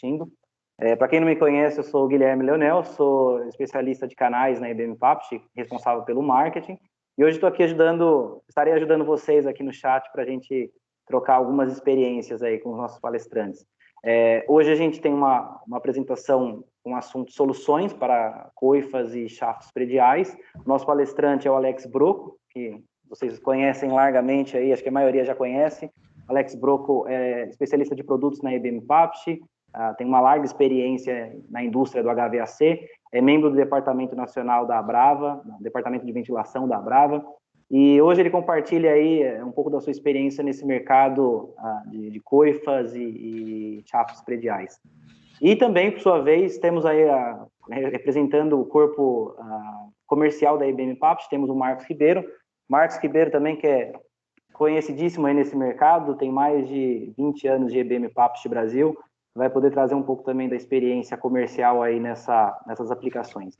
assistindo. Para quem não me conhece, eu sou o Guilherme Leonel, sou especialista de canais na IBM Papt, responsável pelo marketing, e hoje estou aqui estarei ajudando vocês aqui no chat para a gente trocar algumas experiências aí com os nossos palestrantes. Hoje a gente tem uma apresentação com o assunto soluções para coifas e chafes prediais. O nosso palestrante é o Alex Brocco, que vocês conhecem largamente aí, acho que a maioria já conhece. Alex Brocco é especialista de produtos na IBM Papt, tem uma larga experiência na indústria do HVAC, é membro do Departamento Nacional da Abrava, Departamento de Ventilação da Abrava, e hoje ele compartilha aí um pouco da sua experiência nesse mercado de coifas e chafes prediais. E também, por sua vez, temos aí, representando o corpo comercial da IBM Papt, temos o Marcos Ribeiro. Marcos Ribeiro também, que é conhecidíssimo aí nesse mercado, tem mais de 20 anos de IBM Papt Brasil, vai poder trazer um pouco também da experiência comercial aí nessas aplicações.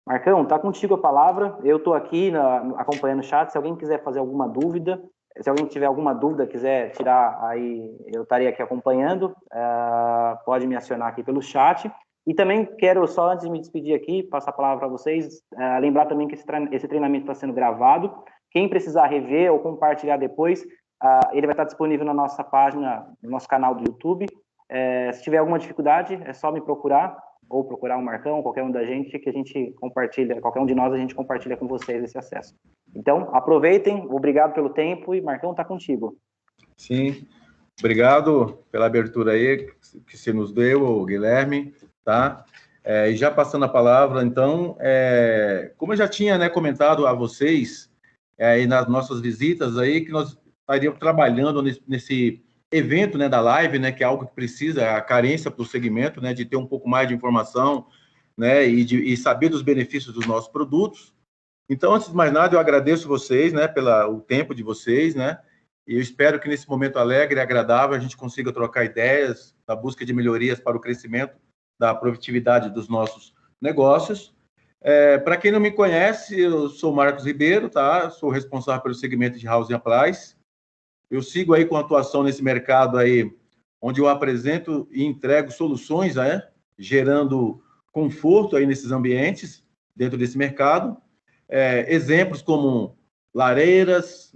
Marcão, tá contigo a palavra, eu estou aqui acompanhando o chat, se alguém quiser fazer alguma dúvida, se alguém tiver alguma dúvida, quiser tirar aí, eu estarei aqui acompanhando, pode me acionar aqui pelo chat. E também quero, só antes de me despedir aqui, passar a palavra para vocês, lembrar também que esse treinamento está sendo gravado. Quem precisar rever ou compartilhar depois, ele vai estar disponível na nossa página, no nosso canal do YouTube. Se tiver alguma dificuldade, é só me procurar, ou procurar o Marcão, qualquer um da gente, que a gente compartilha, qualquer um de nós, a gente compartilha com vocês esse acesso. Então, aproveitem, obrigado pelo tempo, e Marcão, está contigo. Sim, obrigado pela abertura aí que você nos deu, Guilherme, tá? E já passando a palavra, então, como eu já tinha comentado a vocês, aí nas nossas visitas aí, que nós estaríamos trabalhando nesse evento, da live, que é algo que precisa, a carência para o segmento, de ter um pouco mais de informação, e saber dos benefícios dos nossos produtos. Então, antes de mais nada, eu agradeço vocês, pelo tempo de vocês, e eu espero que nesse momento alegre e agradável a gente consiga trocar ideias na busca de melhorias para o crescimento da produtividade dos nossos negócios. Para quem não me conhece, eu sou Marcos Ribeiro, tá? Sou responsável pelo segmento de Housing Appliance. Eu sigo aí com atuação nesse mercado aí, onde eu apresento e entrego soluções, gerando conforto aí nesses ambientes, dentro desse mercado. Exemplos como lareiras,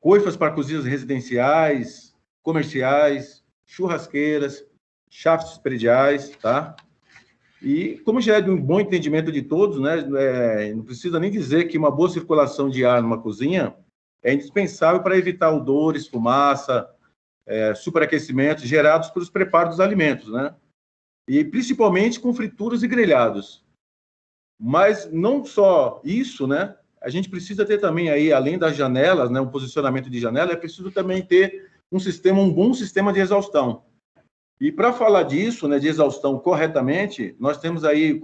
coifas para cozinhas residenciais, comerciais, churrasqueiras, chafes prediais, tá? E como já é de um bom entendimento de todos, não precisa nem dizer que uma boa circulação de ar numa cozinha é indispensável para evitar odores, fumaça, superaquecimentos gerados pelos preparos dos alimentos, E principalmente com frituras e grelhados. Mas não só isso, A gente precisa ter também aí, além das janelas, um posicionamento de janela, é preciso também ter um bom sistema de exaustão. E para falar disso, de exaustão corretamente, nós temos aí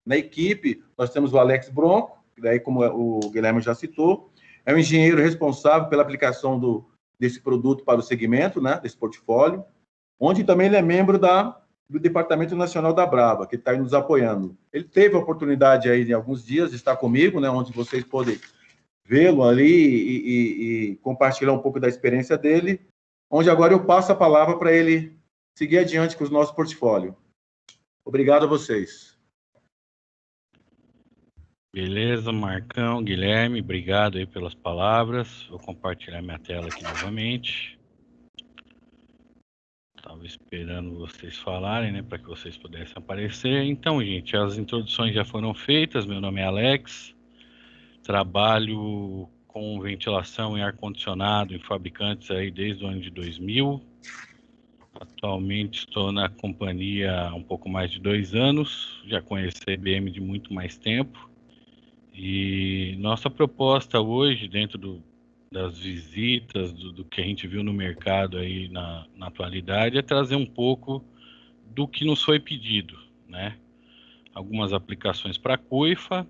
na equipe, nós temos o Alex Brocco, que daí, como o Guilherme já citou, é o engenheiro responsável pela aplicação desse produto para o segmento, desse portfólio, onde também ele é membro do Departamento Nacional da Abrava, que está aí nos apoiando. Ele teve a oportunidade aí, em alguns dias, de estar comigo, onde vocês podem vê-lo ali e compartilhar um pouco da experiência dele, onde agora eu passo a palavra para ele seguir adiante com o nosso portfólio. Obrigado a vocês. Beleza, Marcão, Guilherme, obrigado aí pelas palavras. Vou compartilhar minha tela aqui novamente. Estava esperando vocês falarem, para que vocês pudessem aparecer. Então, gente, as introduções já foram feitas. Meu nome é Alex. Trabalho com ventilação e ar-condicionado em fabricantes aí desde o ano de 2000. Atualmente estou na companhia há um pouco mais de 2 anos. Já conheci a IBM de muito mais tempo. E nossa proposta hoje, dentro das visitas, do que a gente viu no mercado aí na atualidade, é trazer um pouco do que nos foi pedido, Algumas aplicações para coifa,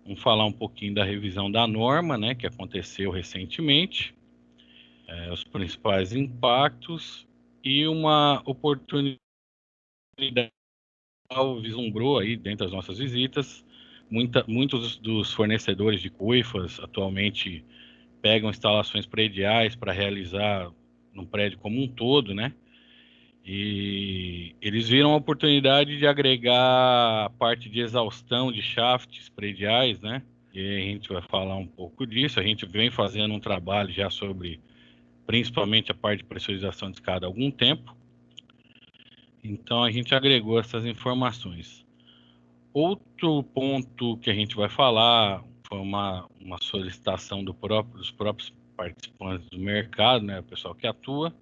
vamos falar um pouquinho da revisão da norma, que aconteceu recentemente, os principais impactos e uma oportunidade vislumbrou aí dentro das nossas visitas. Muitos dos fornecedores de coifas atualmente pegam instalações prediais para realizar no prédio como um todo, E eles viram a oportunidade de agregar a parte de exaustão de shafts prediais, né? E a gente vai falar um pouco disso. A gente vem fazendo um trabalho já sobre, principalmente, a parte de pressurização de escada há algum tempo. Então, a gente agregou essas informações. Outro ponto que a gente vai falar foi uma solicitação dos próprios participantes do mercado, né? O pessoal que atua.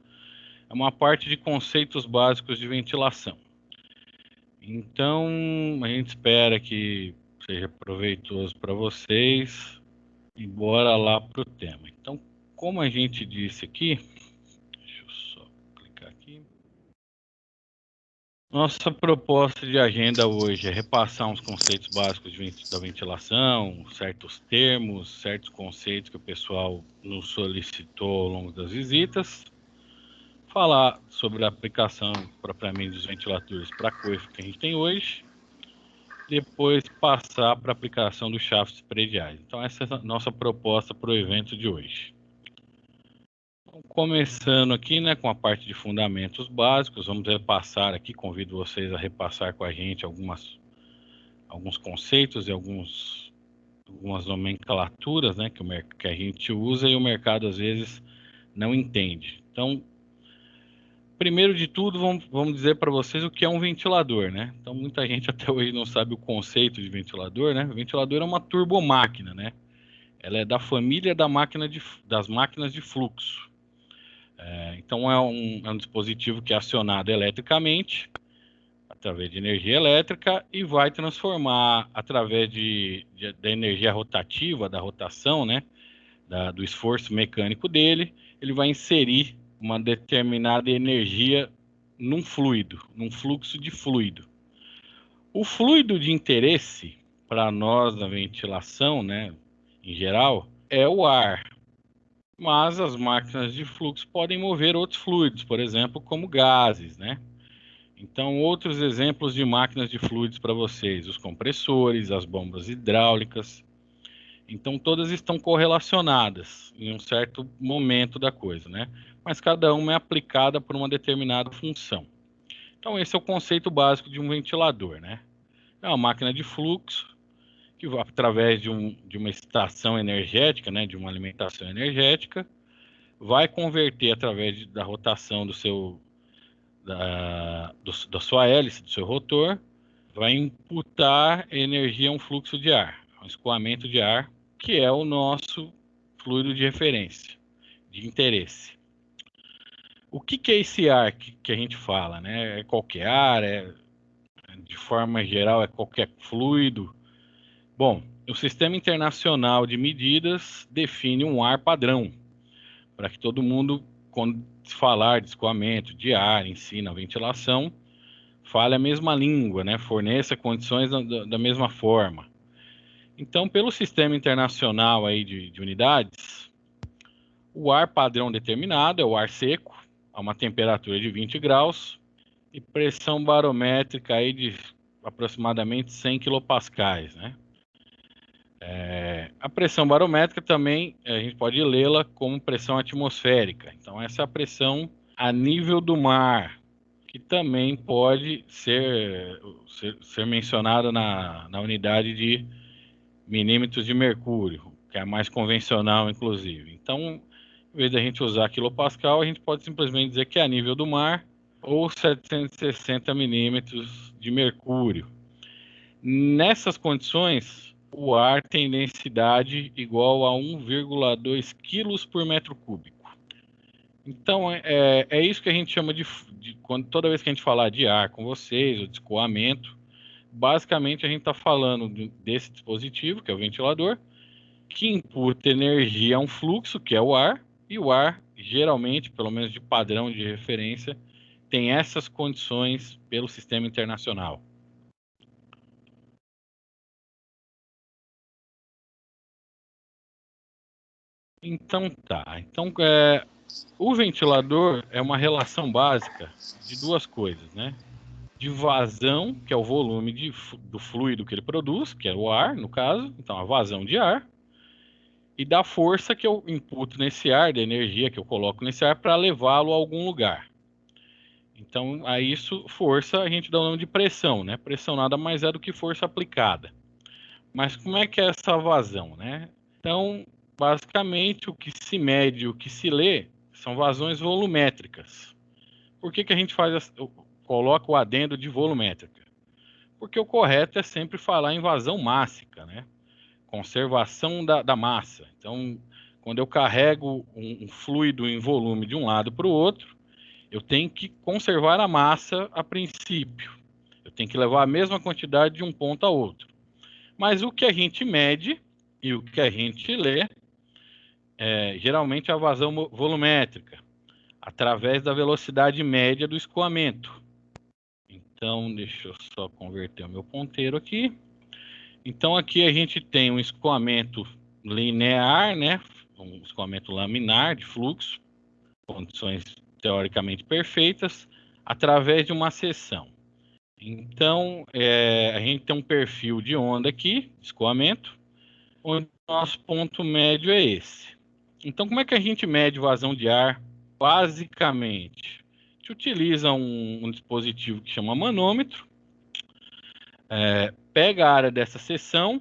É uma parte de conceitos básicos de ventilação. Então, a gente espera que seja proveitoso para vocês e bora lá para o tema. Então, como a gente disse aqui, deixa eu só clicar aqui. Nossa proposta de agenda hoje é repassar uns conceitos básicos da ventilação, certos termos, certos conceitos que o pessoal nos solicitou ao longo das visitas. Falar sobre a aplicação propriamente dos ventiladores para a coifa que a gente tem hoje, depois passar para a aplicação dos shafts prediais. Então essa é a nossa proposta para o evento de hoje. Então, começando aqui, né, com a parte de fundamentos básicos, vamos repassar aqui, convido vocês a repassar com a gente alguns conceitos e algumas nomenclaturas, né, que a gente usa e o mercado às vezes não entende. Então, primeiro de tudo, vamos dizer para vocês o que é um ventilador, né? Então, muita gente até hoje não sabe o conceito de ventilador, né? O ventilador é uma turbomáquina, né? Ela é da família das máquinas de fluxo. Então, é um dispositivo que é acionado eletricamente, através de energia elétrica, e vai transformar, através da energia rotativa, da rotação, né? Do esforço mecânico dele, ele vai inserir uma determinada energia num fluido, num fluxo de fluido. O fluido de interesse para nós na ventilação, né, em geral, é o ar. Mas as máquinas de fluxo podem mover outros fluidos, por exemplo, como gases, né? Então, outros exemplos de máquinas de fluidos para vocês, os compressores, as bombas hidráulicas. Então, todas estão correlacionadas em um certo momento da coisa, né? Mas cada uma é aplicada por uma determinada função. Então, esse é o conceito básico de um ventilador, né? É uma máquina de fluxo que, através de uma estação energética, né, de uma alimentação energética, vai converter através da rotação da sua hélice, do seu rotor, vai imputar energia a um fluxo de ar, um escoamento de ar, que é o nosso fluido de referência, de interesse. O que é esse ar que a gente fala, né? É qualquer ar, de forma geral, é qualquer fluido? Bom, o Sistema Internacional de Medidas define um ar padrão, para que todo mundo, quando falar de escoamento, de ar em si, na ventilação, fale a mesma língua, né? Forneça condições da mesma forma. Então, pelo Sistema Internacional aí de Unidades, o ar padrão determinado é o ar seco, a uma temperatura de 20 graus e pressão barométrica aí de aproximadamente 100 quilopascais, né? A pressão barométrica também a gente pode lê-la como pressão atmosférica. Então, essa é a pressão a nível do mar, que também pode ser mencionada na unidade de milímetros de mercúrio, que é a mais convencional, inclusive. Então, em vez de a gente usar quilopascal, a gente pode simplesmente dizer que é a nível do mar ou 760 milímetros de mercúrio. Nessas condições, o ar tem densidade igual a 1,2 quilos por metro cúbico. Então, é isso que a gente chama toda vez que a gente falar de ar com vocês, ou de escoamento, basicamente a gente está falando desse dispositivo, que é o ventilador, que imputa energia a um fluxo, que é o ar, e o ar, geralmente, pelo menos de padrão de referência, tem essas condições pelo sistema internacional. Então tá. Então, o ventilador é uma relação básica de duas coisas, né? De vazão, que é o volume do fluido que ele produz, que é o ar, no caso, então a vazão de ar, e da força que eu imputo nesse ar, da energia que eu coloco nesse ar para levá-lo a algum lugar. Então, a isso, força, a gente dá o nome de pressão, né? Pressão nada mais é do que força aplicada. Mas como é que é essa vazão, né? Então, basicamente, o que se mede, o que se lê, são vazões volumétricas. Por que a gente coloca o adendo de volumétrica? Porque o correto é sempre falar em vazão mássica, né? Conservação da massa. Então, quando eu carrego um fluido em volume de um lado para o outro, eu tenho que conservar a massa a princípio. Eu tenho que levar a mesma quantidade de um ponto a outro. Mas o que a gente mede e o que a gente lê é geralmente a vazão volumétrica, através da velocidade média do escoamento. Então, deixa eu só converter o meu ponteiro aqui. Então, aqui a gente tem um escoamento linear, né? Um escoamento laminar de fluxo, condições teoricamente perfeitas, através de uma seção. Então, a gente tem um perfil de onda aqui, escoamento, onde o nosso ponto médio é esse. Então, como é que a gente mede vazão de ar? Basicamente, a gente utiliza um dispositivo que chama manômetro, pega a área dessa seção,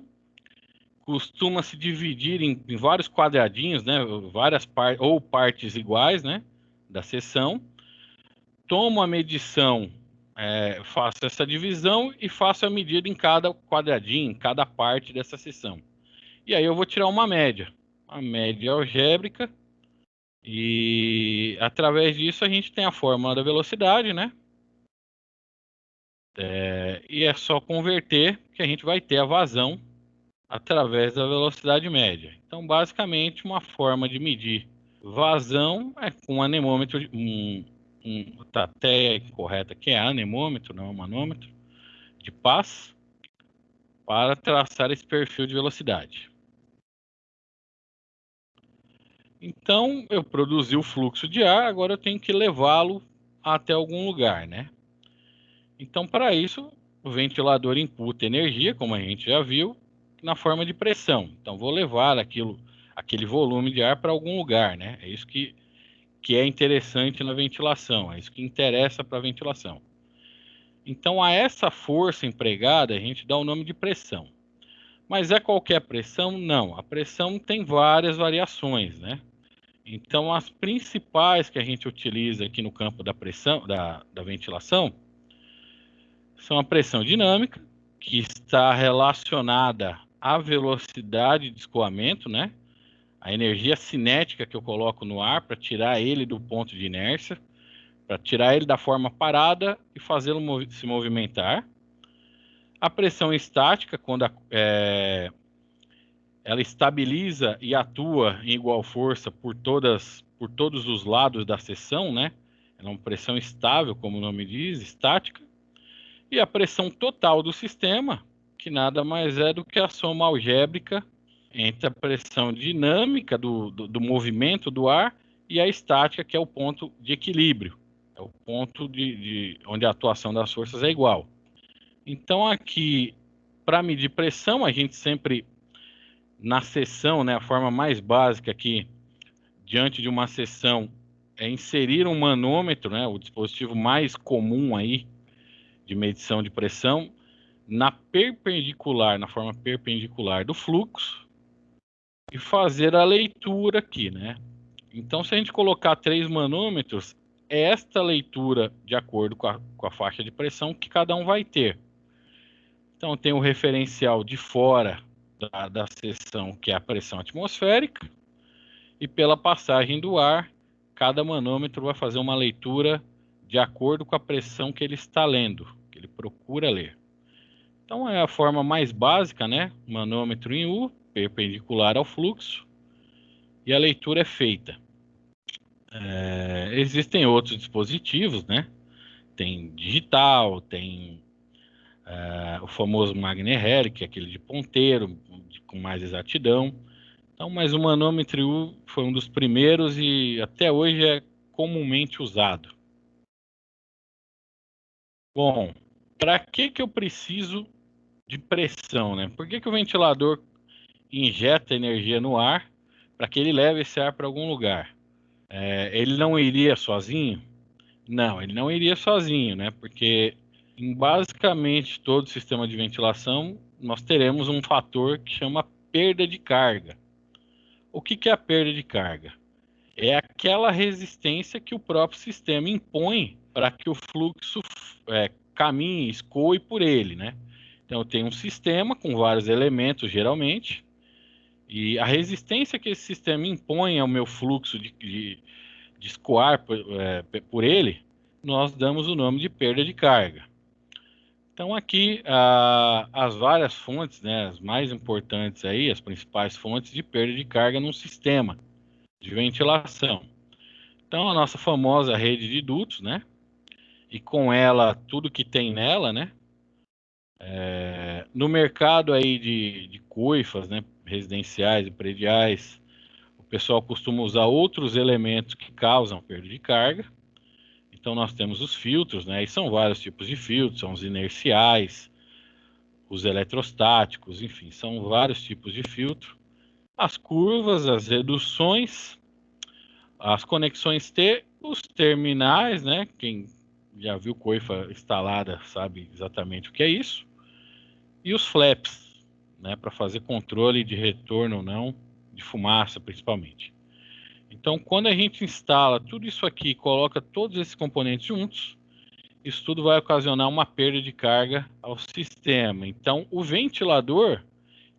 costuma se dividir em vários quadradinhos, né, várias partes iguais, né, da seção, tomo a medição, faço essa divisão e faço a medida em cada quadradinho, em cada parte dessa seção. E aí eu vou tirar uma média algébrica, e através disso a gente tem a fórmula da velocidade, né? E é só converter que a gente vai ter a vazão através da velocidade média. Então, basicamente, uma forma de medir vazão é com um anemômetro, tá até correta, que é anemômetro, não é um manômetro, de paz, para traçar esse perfil de velocidade. Então, eu produzi o fluxo de ar, agora eu tenho que levá-lo até algum lugar, né? Então, para isso, o ventilador imputa energia, como a gente já viu, na forma de pressão. Então, vou levar aquele volume de ar para algum lugar, né? É isso que é interessante na ventilação, é isso que interessa para a ventilação. Então, a essa força empregada, a gente dá o nome de pressão. Mas é qualquer pressão? Não. A pressão tem várias variações, né? Então, as principais que a gente utiliza aqui no campo da pressão, da ventilação, são a pressão dinâmica, que está relacionada à velocidade de escoamento, né? A energia cinética que eu coloco no ar para tirar ele do ponto de inércia, para tirar ele da forma parada e fazê-lo se movimentar. A pressão estática, quando ela estabiliza e atua em igual força por todos os lados da seção, né? Ela é uma pressão estável, como o nome diz, estática. E a pressão total do sistema, que nada mais é do que a soma algébrica entre a pressão dinâmica do movimento do ar e a estática, que é o ponto de equilíbrio. É o ponto onde a atuação das forças é igual. Então, aqui, para medir pressão, a gente sempre, na seção, né, a forma mais básica aqui, diante de uma seção, é inserir um manômetro, né, o dispositivo mais comum aí de medição de pressão, na forma perpendicular do fluxo, e fazer a leitura aqui, né? Então, se a gente colocar 3 manômetros, é esta leitura de acordo com a faixa de pressão que cada um vai ter. Então, tem o referencial de fora da seção, que é a pressão atmosférica, e pela passagem do ar, cada manômetro vai fazer uma leitura de acordo com a pressão que ele está lendo, que ele procura ler. Então, é a forma mais básica, né? Manômetro em U, perpendicular ao fluxo, e a leitura é feita. Existem outros dispositivos, né? Tem digital, tem o famoso Magner-Hell, que é aquele de ponteiro, com mais exatidão. Então, mas o manômetro U foi um dos primeiros e até hoje é comumente usado. Bom, para que eu preciso de pressão, né? Por que o ventilador injeta energia no ar para que ele leve esse ar para algum lugar? Ele não iria sozinho? Não, ele não iria sozinho, né? Porque em basicamente todo o sistema de ventilação, nós teremos um fator que chama perda de carga. O que é a perda de carga? É aquela resistência que o próprio sistema impõe para que o fluxo caminhe, escoe por ele, né? Então eu tenho um sistema com vários elementos, geralmente, e a resistência que esse sistema impõe ao meu fluxo de escoar por ele, nós damos o nome de perda de carga. Então aqui as várias fontes, né, as mais importantes aí, as principais fontes de perda de carga num sistema de ventilação. Então a nossa famosa rede de dutos, né, e com ela tudo que tem nela, né, no mercado aí de coifas, né, residenciais e prediais, o pessoal costuma usar outros elementos que causam perda de carga. Então nós temos os filtros, né? E são vários tipos de filtros, são os inerciais, os eletrostáticos, enfim, são vários tipos de filtro. As curvas, as reduções, as conexões T, os terminais, né? Quem já viu coifa instalada sabe exatamente o que é isso. E os flaps, né? Para fazer controle de retorno ou não, de fumaça principalmente. Então, quando a gente instala tudo isso aqui, coloca todos esses componentes juntos, isso tudo vai ocasionar uma perda de carga ao sistema. Então, o ventilador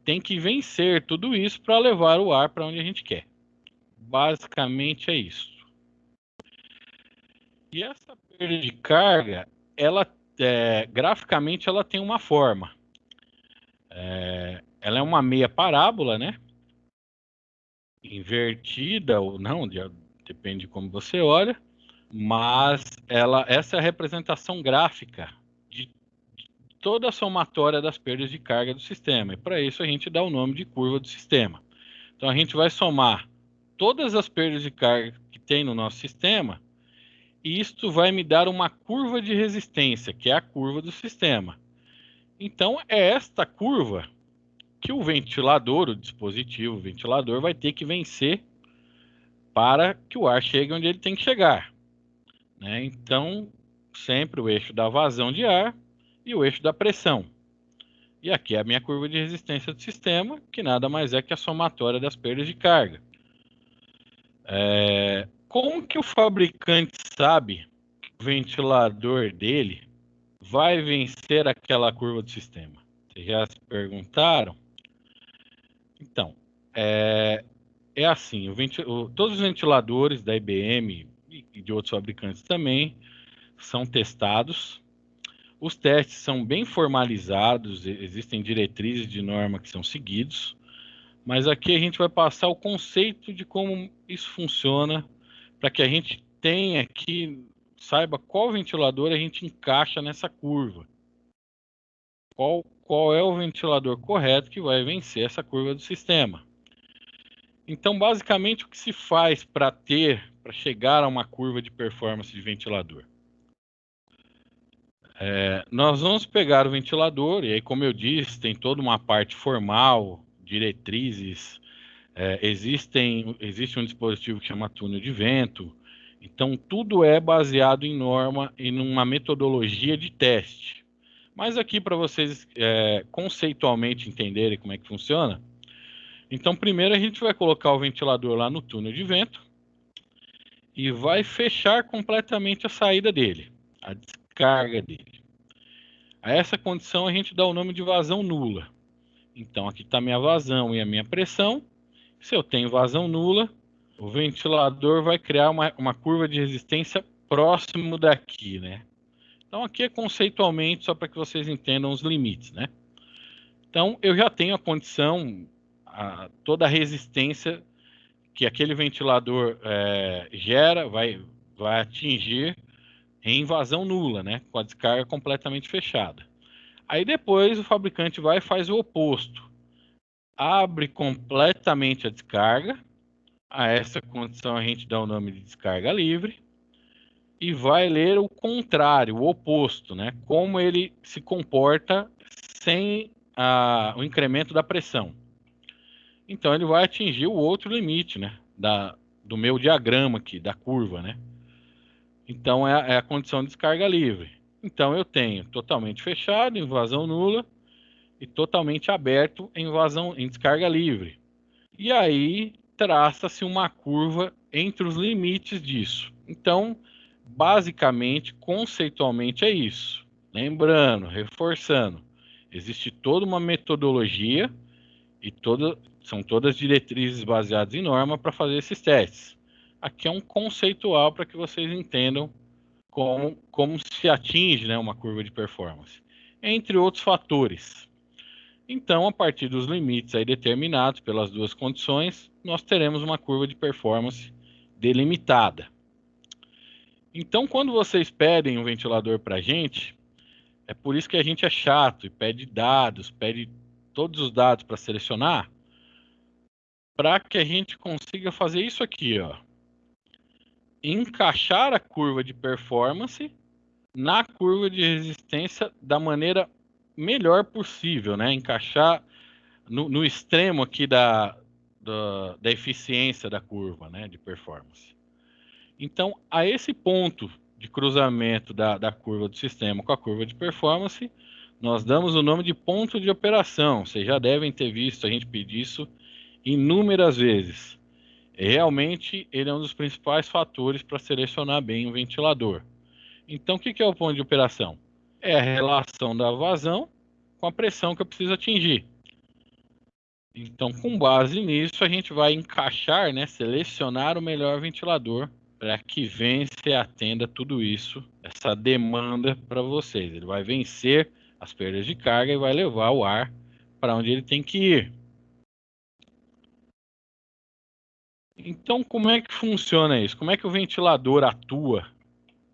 tem que vencer tudo isso para levar o ar para onde a gente quer. Basicamente é isso. E essa perda de carga, ela graficamente ela tem uma forma. Ela é uma meia parábola, né? Invertida ou não, depende de como você olha, mas essa é a representação gráfica de toda a somatória das perdas de carga do sistema, e para isso a gente dá o nome de curva do sistema. Então a gente vai somar todas as perdas de carga que tem no nosso sistema, e isto vai me dar uma curva de resistência, que é a curva do sistema. Então é esta curva que o ventilador, o dispositivo, o ventilador, vai ter que vencer para que o ar chegue onde ele tem que chegar, né? Então, sempre o eixo da vazão de ar e o eixo da pressão. E aqui é a minha curva de resistência do sistema, que nada mais é que a somatória das perdas de carga. Como que o fabricante sabe que o ventilador dele vai vencer aquela curva do sistema? Vocês já se perguntaram? Então, é assim, todos os ventiladores da IBM e de outros fabricantes também são testados. Os testes são bem formalizados, existem diretrizes de norma que são seguidos, mas aqui a gente vai passar o conceito de como isso funciona, para que a gente tenha aqui, saiba qual ventilador a gente encaixa nessa curva. Qual é o ventilador correto que vai vencer essa curva do sistema. Então, basicamente, o que se faz para chegar a uma curva de performance de ventilador? Nós vamos pegar o ventilador, e aí, como eu disse, tem toda uma parte formal, diretrizes, existe um dispositivo que chama túnel de vento, então tudo é baseado em norma e numa metodologia de teste. Mas aqui, para vocês conceitualmente entenderem como é que funciona, então primeiro a gente vai colocar o ventilador lá no túnel de vento e vai fechar completamente a saída dele, a descarga dele. A essa condição a gente dá o nome de vazão nula. Então aqui está a minha vazão e a minha pressão. Se eu tenho vazão nula, o ventilador vai criar uma curva de resistência próximo daqui, né? Então aqui é conceitualmente só para que vocês entendam os limites, né? Então eu já tenho a condição, toda a resistência que aquele ventilador gera, vai atingir em vazão nula, né? Com a descarga completamente fechada. Aí depois o fabricante vai e faz o oposto. Abre completamente a descarga. A essa condição a gente dá o nome de descarga livre. E vai ler o contrário, o oposto, né? Como ele se comporta sem o incremento da pressão. Então ele vai atingir o outro limite, né? Do meu diagrama aqui, da curva, né? Então é a condição de descarga livre. Então eu tenho totalmente fechado em vazão nula e totalmente aberto em descarga livre. E aí traça-se uma curva entre os limites disso. Então, basicamente, conceitualmente é isso. Lembrando, reforçando, existe toda uma metodologia e são todas diretrizes baseadas em norma para fazer esses testes. Aqui é um conceitual para que vocês entendam como se atinge, né, uma curva de performance, entre outros fatores. Então, a partir dos limites aí determinados pelas duas condições, nós teremos uma curva de performance delimitada. Então, quando vocês pedem um ventilador para a gente, é por isso que a gente é chato e pede dados, pede todos os dados para selecionar, para que a gente consiga fazer isso aqui, ó. Encaixar a curva de performance na curva de resistência da maneira melhor possível, né? Encaixar no extremo aqui da eficiência da curva, né, de performance. Então, a esse ponto de cruzamento da curva do sistema com a curva de performance, nós damos o nome de ponto de operação. Vocês já devem ter visto a gente pedir isso inúmeras vezes. Realmente, ele é um dos principais fatores para selecionar bem o ventilador. Então, o que é o ponto de operação? É a relação da vazão com a pressão que eu preciso atingir. Então, com base nisso, a gente vai encaixar, né, selecionar o melhor ventilador para que vença e atenda tudo isso, essa demanda para vocês. Ele vai vencer as perdas de carga e vai levar o ar para onde ele tem que ir. Então, como é que funciona isso? Como é que o ventilador atua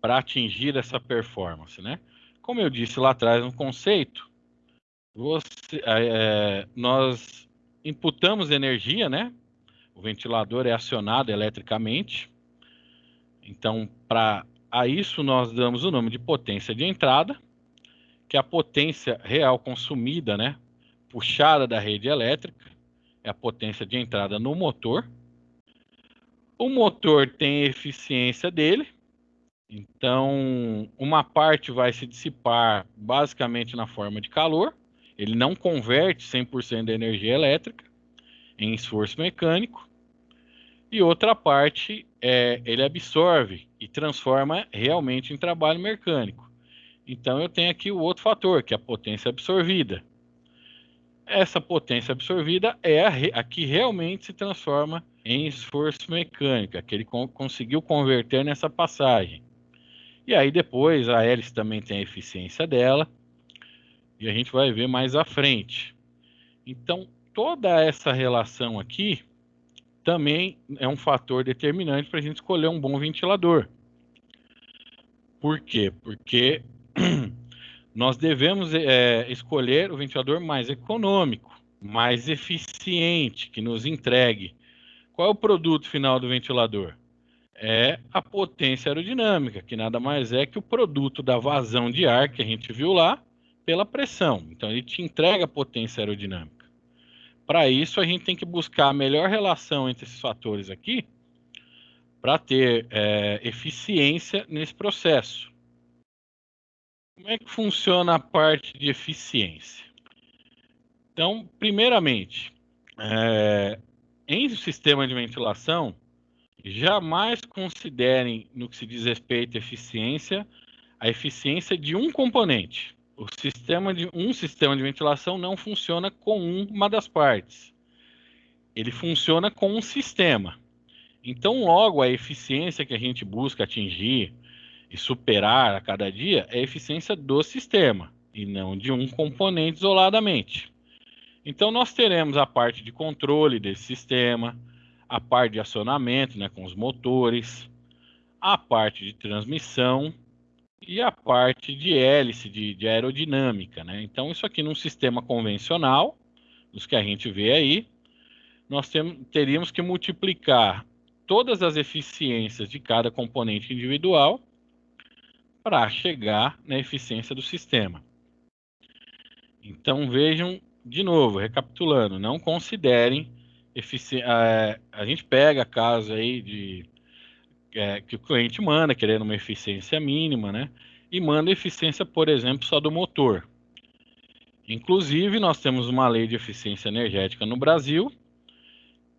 para atingir essa performance, né? Como eu disse lá atrás no conceito, nós imputamos energia, né? O ventilador é acionado eletricamente. Então, a isso nós damos o nome de potência de entrada, que é a potência real consumida, né? Puxada da rede elétrica, é a potência de entrada no motor. O motor tem a eficiência dele, então uma parte vai se dissipar basicamente na forma de calor. Ele não converte 100% da energia elétrica em esforço mecânico. E outra parte, ele absorve e transforma realmente em trabalho mecânico. Então eu tenho aqui o outro fator, que é a potência absorvida. Essa potência absorvida é a que realmente se transforma em esforço mecânico, que ele conseguiu converter nessa passagem. E aí depois a hélice também tem a eficiência dela, e a gente vai ver mais à frente. Então toda essa relação aqui também é um fator determinante para a gente escolher um bom ventilador. Por quê? Porque nós devemos escolher o ventilador mais econômico, mais eficiente, que nos entregue. Qual é o produto final do ventilador? É a potência aerodinâmica, que nada mais é que o produto da vazão de ar que a gente viu lá pela pressão. Então ele te entrega a potência aerodinâmica. Para isso a gente tem que buscar a melhor relação entre esses fatores aqui para ter eficiência nesse processo. Como é que funciona a parte de eficiência? Então, primeiramente, em sistema de ventilação, jamais considerem, no que se diz respeito à eficiência, a eficiência de um componente. Um sistema de ventilação não funciona com uma das partes. Ele funciona com um sistema. Então, logo, a eficiência que a gente busca atingir e superar a cada dia é a eficiência do sistema, e não de um componente isoladamente. Então, nós teremos a parte de controle desse sistema, a parte de acionamento, né, com os motores, a parte de transmissão e a parte de hélice, de aerodinâmica, né? Então, isso aqui num sistema convencional, dos que a gente vê aí, nós teríamos que multiplicar todas as eficiências de cada componente individual para chegar na eficiência do sistema. Então, vejam, de novo, recapitulando, não considerem a gente pega casos aí de que o cliente manda, querendo uma eficiência mínima, né? E manda eficiência, por exemplo, só do motor. Inclusive, nós temos uma lei de eficiência energética no Brasil,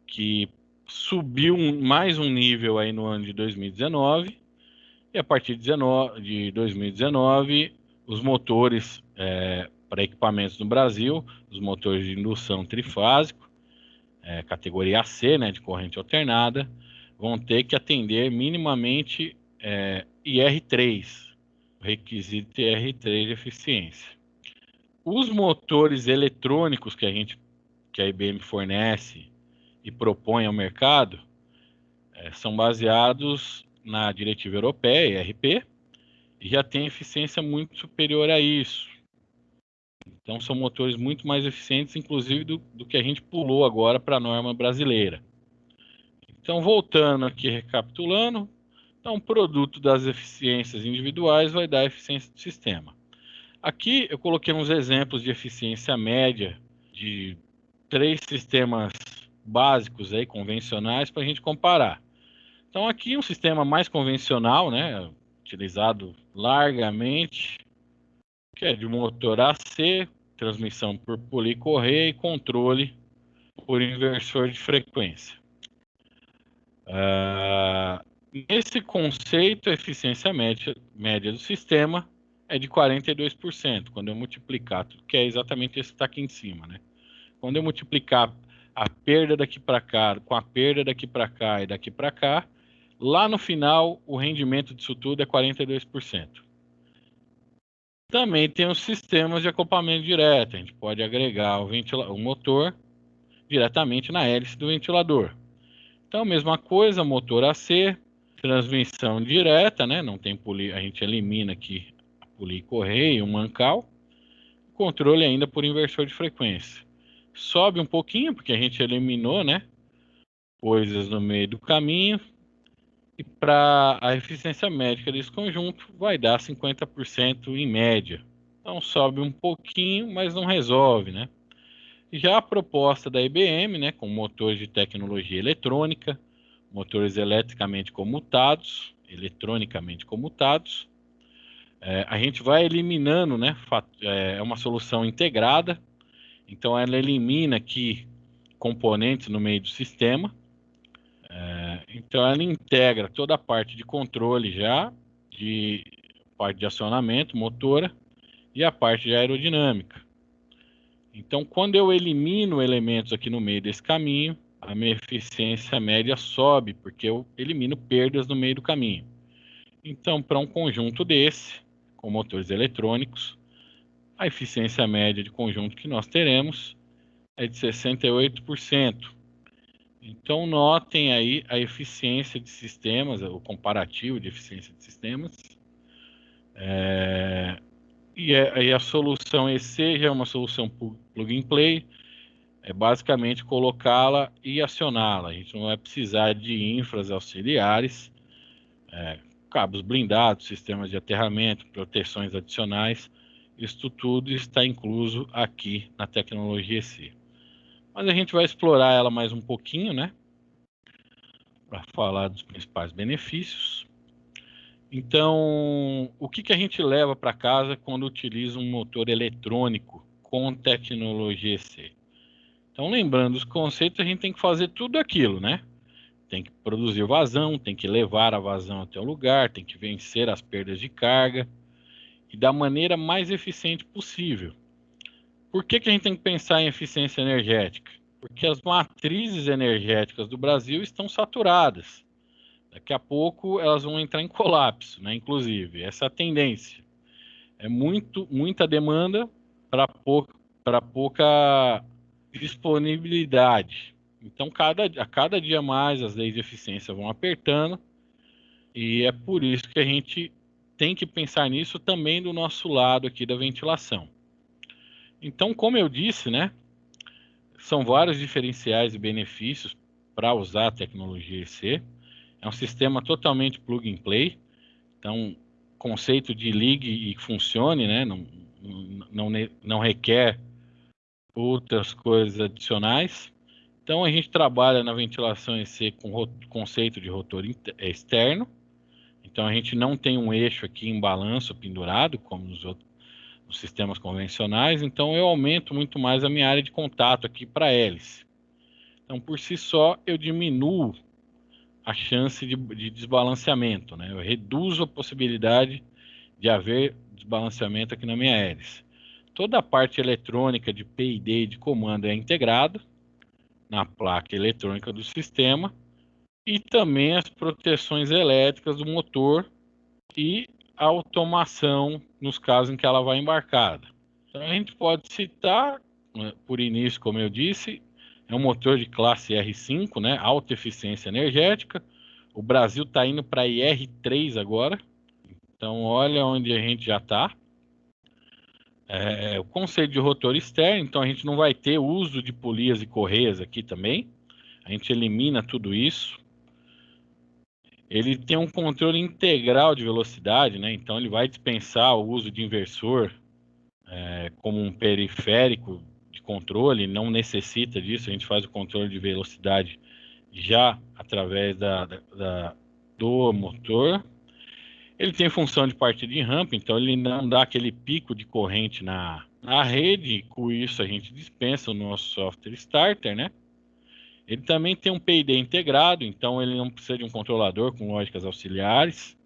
que subiu mais um nível aí no ano de 2019, e a partir de 2019, os motores para equipamentos no Brasil, os motores de indução trifásico, categoria AC, né, de corrente alternada, vão ter que atender minimamente IR3, o requisito IR3 de eficiência. Os motores eletrônicos que a IBM fornece e propõe ao mercado são baseados na diretiva europeia, ERP, e já tem eficiência muito superior a isso. Então são motores muito mais eficientes, inclusive do que a gente pulou agora para a norma brasileira. Então, voltando aqui, recapitulando, então o produto das eficiências individuais vai dar a eficiência do sistema. Aqui eu coloquei uns exemplos de eficiência média de 3 sistemas básicos aí, convencionais, para a gente comparar. Então aqui um sistema mais convencional, né, utilizado largamente, que é de motor AC, transmissão por policorreia e controle por inversor de frequência. Nesse conceito, a eficiência média do sistema é de 42%, quando eu multiplicar, que é exatamente esse que está aqui em cima, né? Quando eu multiplicar a perda daqui para cá com a perda daqui para cá e daqui para cá, lá no final, o rendimento disso tudo é 42%. Também tem os sistemas de acoplamento direto. A gente pode agregar o motor diretamente na hélice do ventilador. Então, mesma coisa, motor AC, transmissão direta, né? Não tem a gente elimina aqui a policorreia e o mancal. Controle ainda por inversor de frequência. Sobe um pouquinho, porque a gente eliminou, né, coisas no meio do caminho. E para a eficiência médica desse conjunto vai dar 50% em média. Então sobe um pouquinho, mas não resolve, né? Já a proposta da IBM, né, com motores de tecnologia eletrônica, motores eletronicamente comutados, a gente vai eliminando, né, é uma solução integrada, então ela elimina aqui componentes no meio do sistema. Então ela integra toda a parte de controle já, de parte de acionamento, motora, e a parte de aerodinâmica. Então quando eu elimino elementos aqui no meio desse caminho, a minha eficiência média sobe, porque eu elimino perdas no meio do caminho. Então para um conjunto desse, com motores eletrônicos, a eficiência média de conjunto que nós teremos é de 68%. Então, notem aí a eficiência de sistemas, o comparativo de eficiência de sistemas. E a solução EC já é uma solução plug and play, é basicamente colocá-la e acioná-la. A gente não vai precisar de infras auxiliares, cabos blindados, sistemas de aterramento, proteções adicionais. Isso tudo está incluso aqui na tecnologia EC. Mas a gente vai explorar ela mais um pouquinho, né? Para falar dos principais benefícios. Então, o que a gente leva para casa quando utiliza um motor eletrônico com tecnologia EC? Então, lembrando os conceitos, a gente tem que fazer tudo aquilo, né? Tem que produzir vazão, tem que levar a vazão até o lugar, tem que vencer as perdas de carga e da maneira mais eficiente possível. Por que a gente tem que pensar em eficiência energética? Porque as matrizes energéticas do Brasil estão saturadas. Daqui a pouco elas vão entrar em colapso, né? Inclusive, essa é a tendência. É muita demanda para pouca disponibilidade. Então, a cada dia mais as leis de eficiência vão apertando e é por isso que a gente tem que pensar nisso também do nosso lado aqui da ventilação. Então, como eu disse, né? São vários diferenciais e benefícios para usar a tecnologia EC. É um sistema totalmente plug and play. Então, conceito de ligue e funcione, né? Não requer outras coisas adicionais. Então a gente trabalha na ventilação EC com conceito de rotor externo. Então a gente não tem um eixo aqui em balanço pendurado, como nos sistemas convencionais. Então eu aumento muito mais a minha área de contato aqui para a hélice. Então por si só eu diminuo a chance de desbalanceamento, né? Eu reduzo a possibilidade de haver desbalanceamento aqui na minha hélice. Toda a parte eletrônica de PID e de comando é integrada na placa eletrônica do sistema, e também as proteções elétricas do motor e a automação nos casos em que ela vai embarcada. Então a gente pode citar, por início, como eu disse, é um motor de classe R5, né, alta eficiência energética. O Brasil está indo para IR3 agora, então olha onde a gente já está. O conceito de rotor externo, então a gente não vai ter uso de polias e correias aqui também, a gente elimina tudo isso. Ele tem um controle integral de velocidade, né? Então ele vai dispensar o uso de inversor como um periférico de controle, não necessita disso, a gente faz o controle de velocidade já através do motor. Ele tem função de partida em rampa, então ele não dá aquele pico de corrente na rede, com isso a gente dispensa o nosso software starter, né? Ele também tem um PID integrado, então ele não precisa de um controlador com lógicas auxiliares.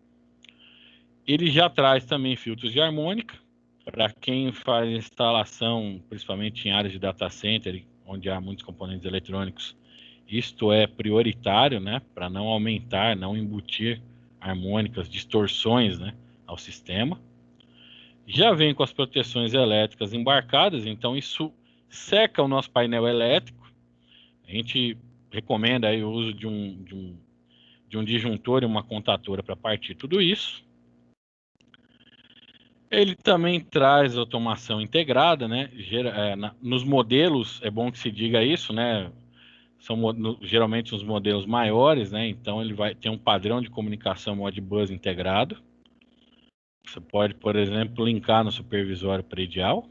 Ele já traz também filtros de harmônica, para quem faz instalação, principalmente em áreas de data center, onde há muitos componentes eletrônicos. Isto é prioritário, né, para não aumentar, não embutir harmônicas, distorções, né, ao sistema. Já vem com as proteções elétricas embarcadas, então isso seca o nosso painel elétrico. A gente recomenda aí o uso de um disjuntor e uma contatora para partir tudo isso. Ele também traz automação integrada, né? Nos modelos, é bom que se diga isso, né? São geralmente os modelos maiores, né? Então ele vai ter um padrão de comunicação Modbus integrado. Você pode, por exemplo, linkar no supervisório predial.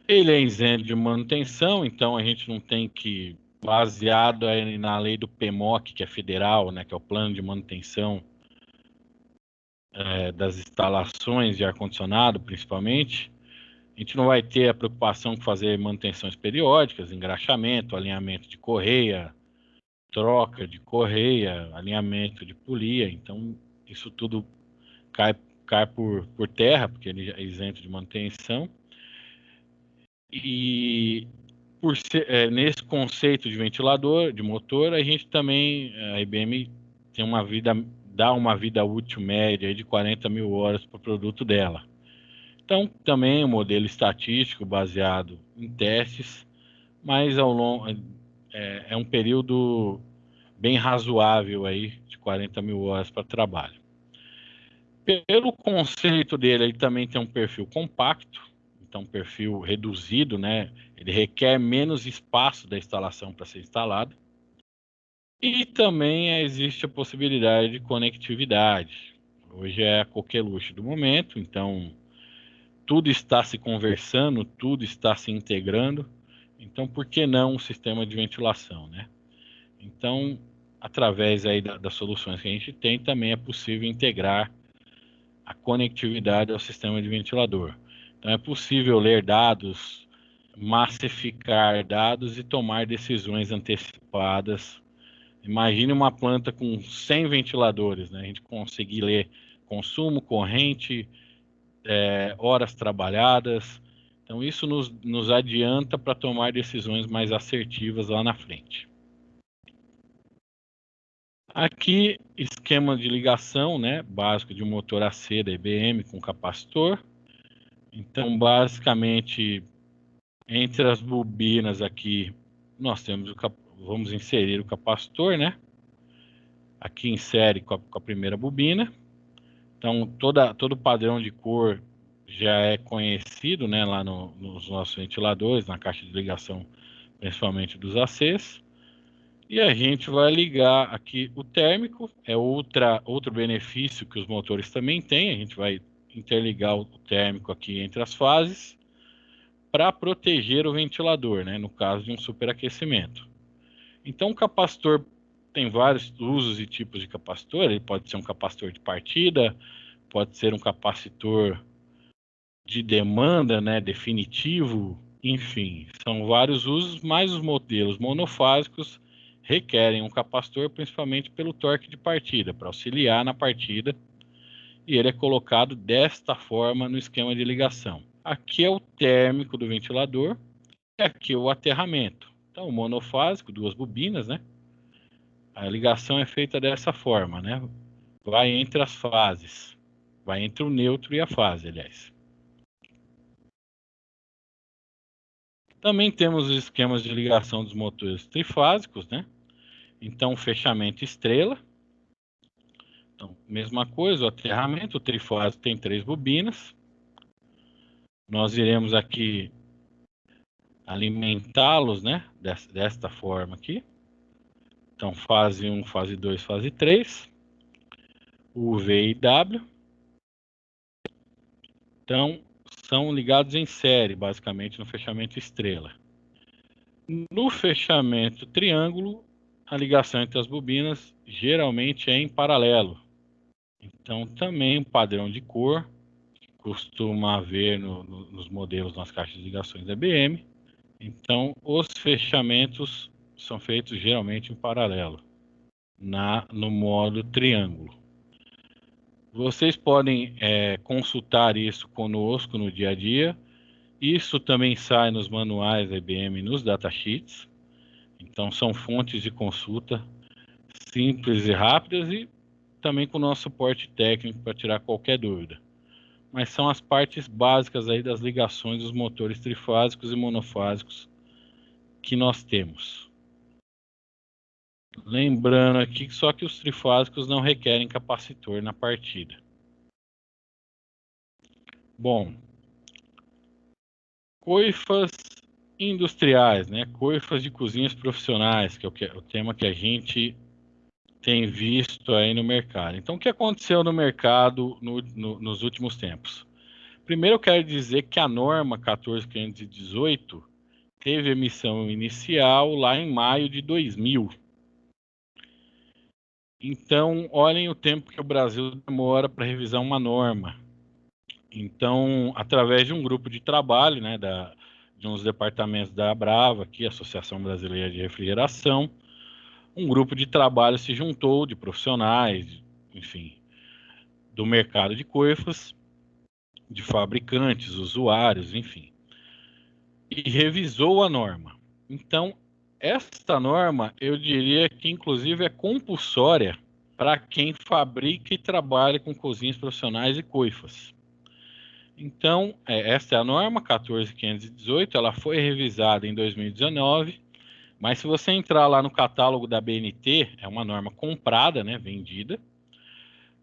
Ele é isento de manutenção, então a gente não tem que, baseado aí na lei do PMOC, que é federal, né, que é o plano de manutenção das instalações de ar-condicionado, principalmente, a gente não vai ter a preocupação de fazer manutenções periódicas, engraxamento, alinhamento de correia, troca de correia, alinhamento de polia, então isso tudo cai por terra, porque ele é isento de manutenção. E por ser, nesse conceito de ventilador, de motor, a gente também, a IBM tem dá uma vida útil média de 40 mil horas para o produto dela. Então, também um modelo estatístico baseado em testes, mas ao longo é um período bem razoável aí de 40 mil horas para trabalho. Pelo conceito dele, ele também tem um perfil compacto, então um perfil reduzido, né? Ele requer menos espaço da instalação para ser instalado. E também existe a possibilidade de conectividade. Hoje é a coqueluche do momento, então tudo está se conversando, tudo está se integrando. Então, por que não um sistema de ventilação, né? Então, através aí das soluções que a gente tem, também é possível integrar a conectividade ao sistema de ventilador. Então é possível ler dados, massificar dados e tomar decisões antecipadas. Imagine uma planta com 100 ventiladores, né? A gente conseguir ler consumo, corrente, horas trabalhadas. Então isso nos adianta para tomar decisões mais assertivas lá na frente. Aqui, esquema de ligação, né, básico de um motor AC da IBM com capacitor. Então, basicamente, entre as bobinas aqui, nós temos vamos inserir o capacitor, né? Aqui insere com a primeira bobina. Então, todo o padrão de cor já é conhecido, né, lá nos nossos ventiladores, na caixa de ligação, principalmente dos ACs. E a gente vai ligar aqui o térmico, é outro benefício que os motores também têm, a gente vai interligar o térmico aqui entre as fases para proteger o ventilador, né, no caso de um superaquecimento. Então, o capacitor tem vários usos e tipos de capacitor. Ele pode ser um capacitor de partida, pode ser um capacitor de demanda, né, definitivo, enfim, são vários usos, mas os modelos monofásicos requerem um capacitor principalmente pelo torque de partida, para auxiliar na partida, e ele é colocado desta forma no esquema de ligação. Aqui é o térmico do ventilador, e aqui é o aterramento. Então, o monofásico, 2 bobinas, né? A ligação é feita dessa forma, né? Vai entre as fases, vai entre o neutro e a fase, aliás. Também temos os esquemas de ligação dos motores trifásicos, né? Então, fechamento estrela. Então, mesma coisa, o aterramento, o trifásico tem 3 bobinas. Nós iremos aqui alimentá-los, né? Desta forma aqui. Então, fase 1, fase 2, fase 3. U, V e W. Então, são ligados em série, basicamente, no fechamento estrela. No fechamento triângulo, a ligação entre as bobinas geralmente é em paralelo. Então, também um padrão de cor, costuma haver nos modelos, nas caixas de ligações da IBM. Então, os fechamentos são feitos geralmente em paralelo, no modo triângulo. Vocês podem consultar isso conosco no dia a dia. Isso também sai nos manuais da IBM, nos datasheets. Então, são fontes de consulta simples e rápidas e também com o nosso suporte técnico para tirar qualquer dúvida. Mas são as partes básicas aí das ligações dos motores trifásicos e monofásicos que nós temos. Lembrando aqui que só que os trifásicos não requerem capacitor na partida. Bom, coifas industriais, né? Coifas de cozinhas profissionais, que é o tema que a gente tem visto aí no mercado. Então, o que aconteceu no mercado nos últimos tempos? Primeiro, eu quero dizer que a norma 14518 teve emissão inicial lá em maio de 2000. Então, olhem o tempo que o Brasil demora para revisar uma norma. Então, através de um grupo de trabalho, né, de uns departamentos da Abrava, aqui, Associação Brasileira de Refrigeração, um grupo de trabalho se juntou de profissionais, enfim, do mercado de coifas, de fabricantes, usuários, enfim, e revisou a norma. Então, esta norma, eu diria que inclusive é compulsória para quem fabrica e trabalha com cozinhas profissionais e coifas. Então, esta é a norma 14518, ela foi revisada em 2019, mas se você entrar lá no catálogo da BNT, é uma norma comprada, né, vendida,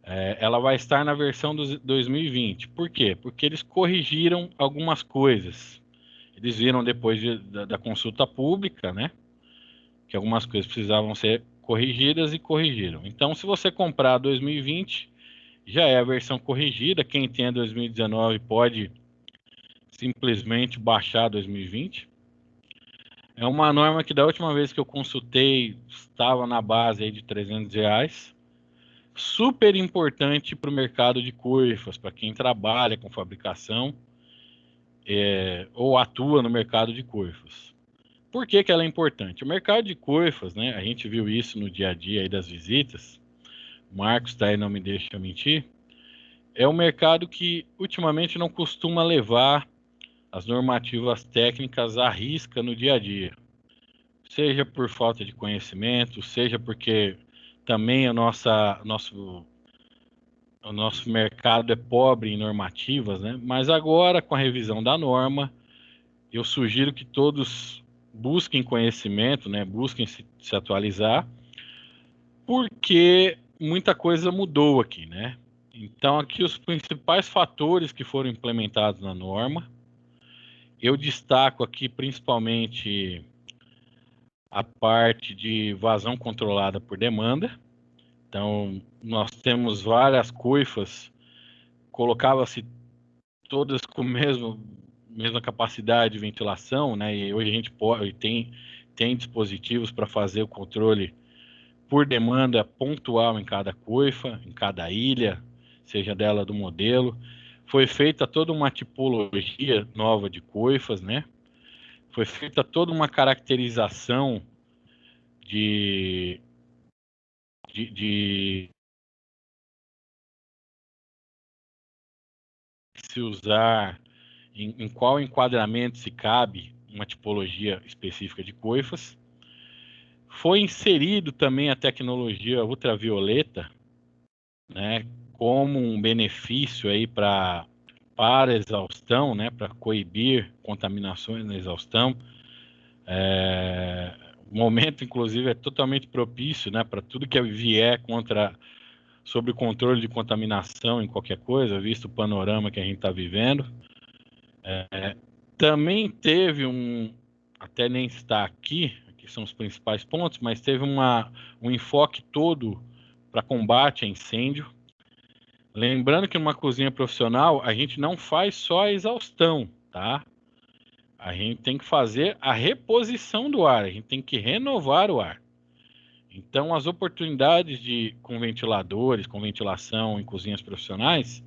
ela vai estar na versão de 2020. Por quê? Porque eles corrigiram algumas coisas. Eles viram depois da consulta pública, né, que algumas coisas precisavam ser corrigidas e corrigiram. Então, se você comprar 2020, já é a versão corrigida. Quem tem a 2019 pode simplesmente baixar 2020. É uma norma que da última vez que eu consultei estava na base aí de R$300. Super importante para o mercado de coifas, para quem trabalha com fabricação ou atua no mercado de coifas. Por que ela é importante? O mercado de coifas, né, a gente viu isso no dia a dia aí das visitas, o Marcos está aí, não me deixa mentir, é um mercado que ultimamente não costuma levar as normativas técnicas à risca no dia a dia. Seja por falta de conhecimento, seja porque também o nosso mercado é pobre em normativas, né? Mas agora, com a revisão da norma, eu sugiro que todos busquem conhecimento, né? Busquem se atualizar, porque muita coisa mudou aqui, né? Então, aqui os principais fatores que foram implementados na norma, eu destaco aqui principalmente a parte de vazão controlada por demanda. Então, nós temos várias coifas, colocava-se todas com mesma capacidade de ventilação, né? E hoje a gente tem tem dispositivos para fazer o controle por demanda pontual em cada coifa, em cada ilha, seja dela do modelo. Foi feita toda uma tipologia nova de coifas, né? Foi feita toda uma caracterização de se usar, em qual enquadramento se cabe uma tipologia específica de coifas. Foi inserido também a tecnologia ultravioleta, né, como um benefício aí para a exaustão, né, para coibir contaminações na exaustão. O momento, inclusive, é totalmente propício, né, para tudo que vier sobre o controle de contaminação em qualquer coisa, visto o panorama que a gente está vivendo. Também teve até nem está aqui são os principais pontos, mas teve um enfoque todo para combate a incêndio. Lembrando que numa cozinha profissional, a gente não faz só a exaustão, tá? A gente tem que fazer a reposição do ar, a gente tem que renovar o ar. Então, as oportunidades com ventiladores, com ventilação em cozinhas profissionais,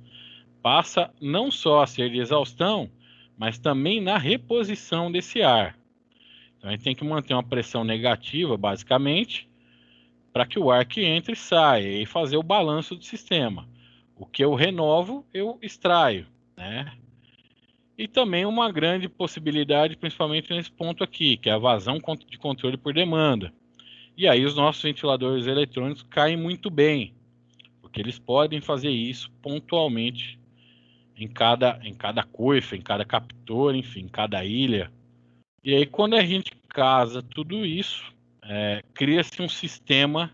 passa não só a ser de exaustão, mas também na reposição desse ar. Então, a gente tem que manter uma pressão negativa, basicamente, para que o ar que entre saia e fazer o balanço do sistema. O que eu renovo, eu extraio, né? E também uma grande possibilidade, principalmente nesse ponto aqui, que é a vazão de controle por demanda. E aí os nossos ventiladores eletrônicos caem muito bem, porque eles podem fazer isso pontualmente em cada coifa, em cada captor, enfim, em cada ilha. E aí, quando a gente casa tudo isso, cria-se um sistema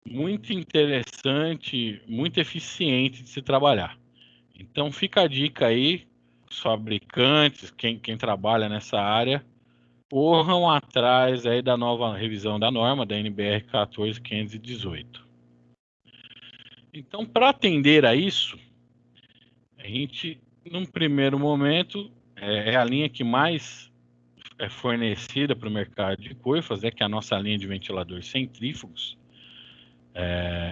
muito interessante, muito eficiente de se trabalhar. Então, fica a dica aí, os fabricantes, quem trabalha nessa área, corram atrás aí da nova revisão da norma, da NBR 14518. Então, para atender a isso, a gente, num primeiro momento, é a linha que mais é fornecida para o mercado de coifas, que é a nossa linha de ventiladores centrífugos,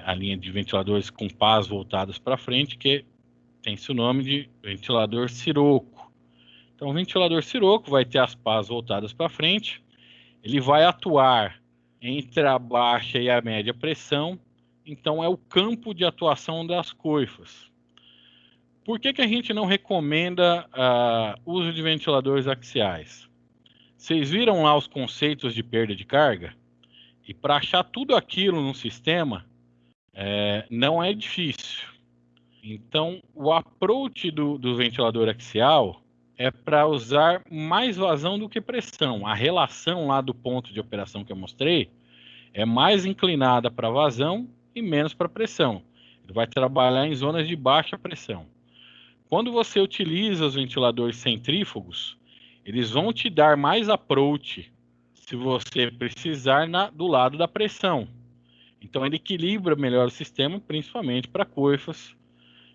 a linha de ventiladores com pás voltadas para frente, que tem-se o nome de ventilador Sirocco. Então, o ventilador Sirocco vai ter as pás voltadas para frente, ele vai atuar entre a baixa e a média pressão, então é o campo de atuação das coifas. Por que a gente não recomenda o uso de ventiladores axiais? Vocês viram lá os conceitos de perda de carga? E para achar tudo aquilo no sistema, não é difícil. Então, o approach do ventilador axial é para usar mais vazão do que pressão. A relação lá do ponto de operação que eu mostrei é mais inclinada para vazão e menos para pressão. Ele vai trabalhar em zonas de baixa pressão. Quando você utiliza os ventiladores centrífugos, eles vão te dar mais approach se você precisar do lado da pressão. Então ele equilibra melhor o sistema, principalmente para coifas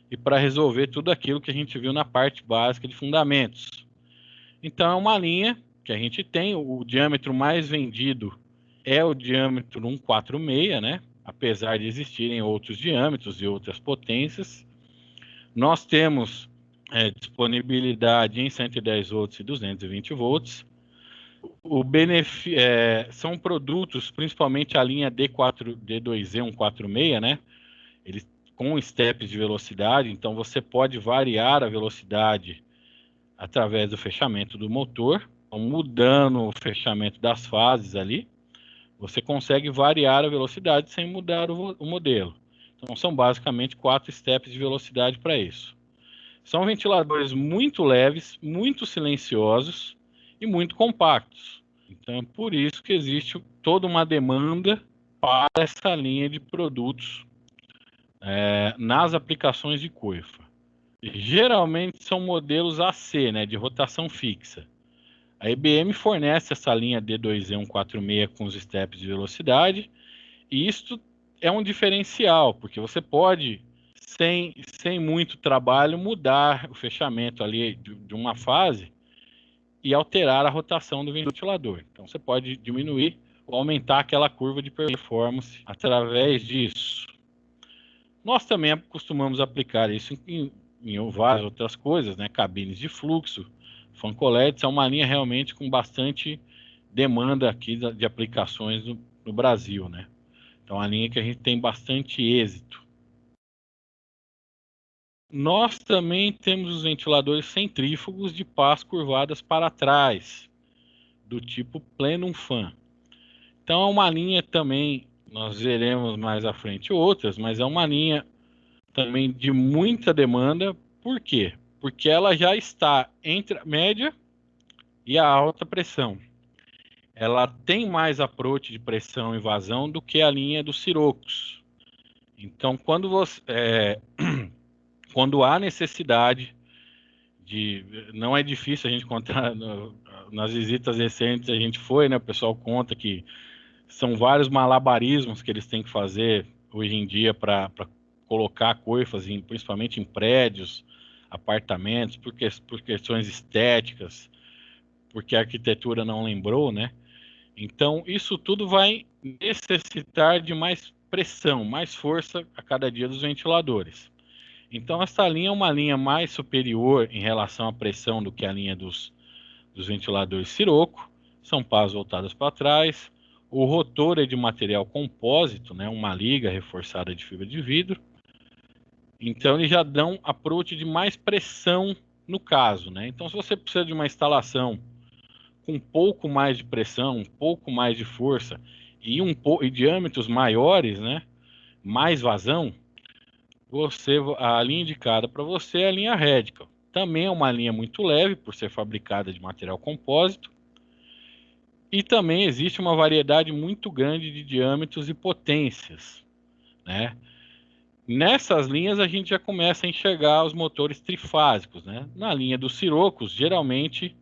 e para resolver tudo aquilo que a gente viu na parte básica de fundamentos. Então é uma linha que a gente tem, o diâmetro mais vendido é o diâmetro 146, né? Apesar de existirem outros diâmetros e outras potências. Nós temos disponibilidade em 110 volts e 220 volts. São produtos, principalmente a linha D2E146, né? Eles com steps de velocidade, então você pode variar a velocidade através do fechamento do motor, então, mudando o fechamento das fases ali, você consegue variar a velocidade sem mudar o modelo. Então são basicamente 4 steps de velocidade para isso. São ventiladores muito leves, muito silenciosos e muito compactos. Então é por isso que existe toda uma demanda para essa linha de produtos nas aplicações de coifa. Geralmente são modelos AC, né, de rotação fixa. A IBM fornece essa linha D2E146 com os steps de velocidade, e isto é um diferencial, porque você pode, sem muito trabalho, mudar o fechamento ali de uma fase e alterar a rotação do ventilador. Então você pode diminuir ou aumentar aquela curva de performance através disso. Nós também costumamos aplicar isso em várias outras coisas, né? Cabines de fluxo, fan coletes, é uma linha realmente com bastante demanda aqui de aplicações no Brasil, né? Então é uma linha que a gente tem bastante êxito. Nós também temos os ventiladores centrífugos de pás curvadas para trás, do tipo Plenum Fan. Então é uma linha também, nós veremos mais à frente outras, mas é uma linha também de muita demanda. Por quê? Porque ela já está entre a média e a alta pressão. Ela tem mais approach de pressão e vazão do que a linha dos Sirocos. Então, quando há necessidade não é difícil a gente contar, nas visitas recentes a gente foi, né? O pessoal conta que são vários malabarismos que eles têm que fazer hoje em dia para colocar coifas, principalmente em prédios, apartamentos, por questões estéticas, porque a arquitetura não lembrou, né? Então, isso tudo vai necessitar de mais pressão, mais força a cada dia dos ventiladores. Então, essa linha é uma linha mais superior em relação à pressão do que a linha dos ventiladores Sirocco. São pás voltadas para trás. O rotor é de material compósito, né? Uma liga reforçada de fibra de vidro. Então, eles já dão approach de mais pressão no caso, né? Então, se você precisa de uma instalação com um pouco mais de pressão, um pouco mais de força e diâmetros maiores, né? Mais vazão, a linha indicada para você é a linha Radical. Também é uma linha muito leve, por ser fabricada de material compósito. E também existe uma variedade muito grande de diâmetros e potências, né? Nessas linhas a gente já começa a enxergar os motores trifásicos, né? Na linha dos Siroccos, geralmente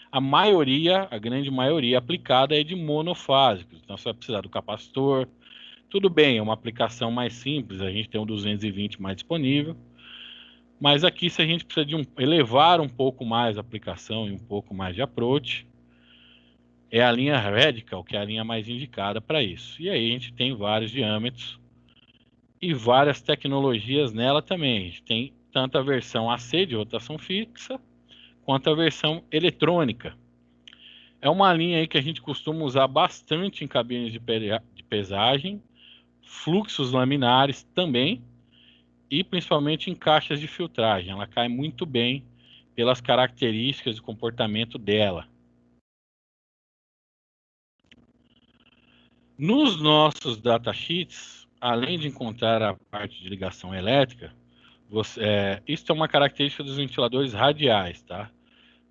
a grande maioria aplicada é de monofásicos. Então você vai precisar do capacitor. Tudo bem, é uma aplicação mais simples, a gente tem um 220 mais disponível. Mas aqui, se a gente precisa de elevar um pouco mais a aplicação e um pouco mais de approach, é a linha Radical, que é a linha mais indicada para isso. E aí a gente tem vários diâmetros e várias tecnologias nela também. A gente tem tanto a versão AC de rotação fixa, quanto a versão eletrônica. É uma linha aí que a gente costuma usar bastante em cabines de pesagem, fluxos laminares também, e principalmente em caixas de filtragem. Ela cai muito bem pelas características e comportamento dela. Nos nossos datasheets, além de encontrar a parte de ligação elétrica, isso é uma característica dos ventiladores radiais, tá?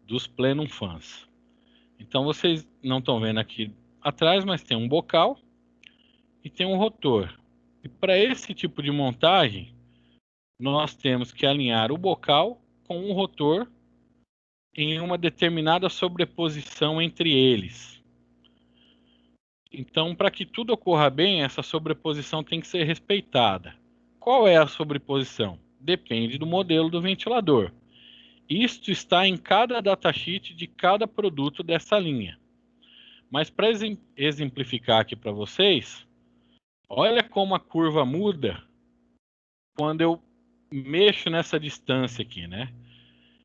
Dos Plenum Fans. Então vocês não estão vendo aqui atrás, mas tem um bocal e tem um rotor. E para esse tipo de montagem, nós temos que alinhar o bocal com o rotor em uma determinada sobreposição entre eles. Então, para que tudo ocorra bem, essa sobreposição tem que ser respeitada. Qual é a sobreposição? Depende do modelo do ventilador. Isto está em cada datasheet de cada produto dessa linha. Mas para exemplificar aqui para vocês, olha como a curva muda quando eu mexo nessa distância aqui, né?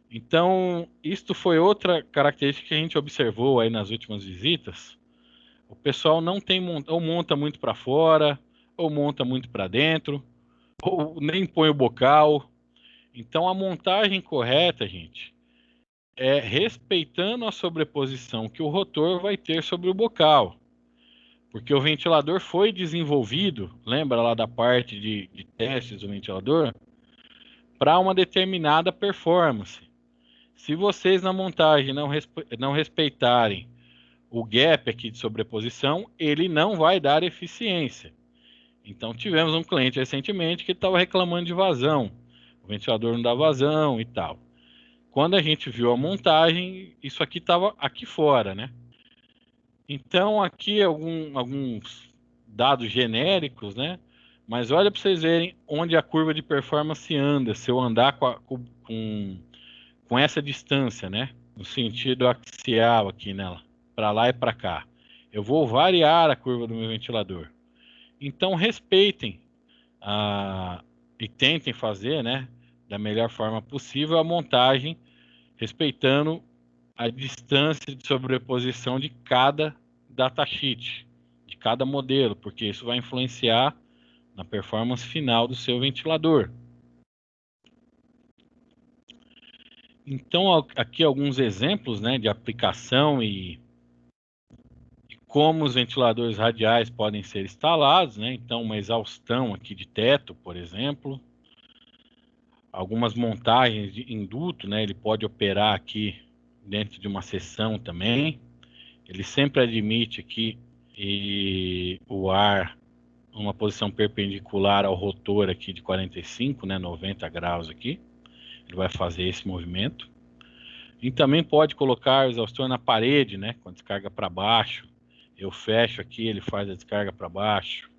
Então, isto foi outra característica que a gente observou aí nas últimas visitas. O pessoal não tem ou monta muito para fora, ou monta muito para dentro, ou nem põe o bocal. Então, a montagem correta, gente, é respeitando a sobreposição que o rotor vai ter sobre o bocal. Porque o ventilador foi desenvolvido, lembra lá da parte de testes do ventilador, para uma determinada performance. Se vocês na montagem não respeitarem o gap aqui de sobreposição, ele não vai dar eficiência. Então tivemos um cliente recentemente que estava reclamando de vazão. O ventilador não dá vazão e tal. Quando a gente viu a montagem, isso aqui estava aqui fora, né? Então aqui alguns dados genéricos, né? Mas olha para vocês verem onde a curva de performance anda, se eu andar com essa distância, né? no sentido axial aqui nela, para lá e para cá. Eu vou variar a curva do meu ventilador. Então respeitem e tentem fazer, né, da melhor forma possível a montagem, respeitando a distância de sobreposição de cada datasheet, de cada modelo, porque isso vai influenciar na performance final do seu ventilador. Então, aqui alguns exemplos, né, de aplicação e como os ventiladores radiais podem ser instalados, né? Então, uma exaustão aqui de teto, por exemplo. Algumas montagens de induto, né? Ele pode operar aqui dentro de uma seção também. Ele sempre admite aqui o ar numa posição perpendicular ao rotor aqui de 45, né? 90 graus aqui. Ele vai fazer esse movimento. E também pode colocar o exaustor na parede, né? Com a descarga para baixo. Eu fecho aqui, ele faz a descarga para baixo.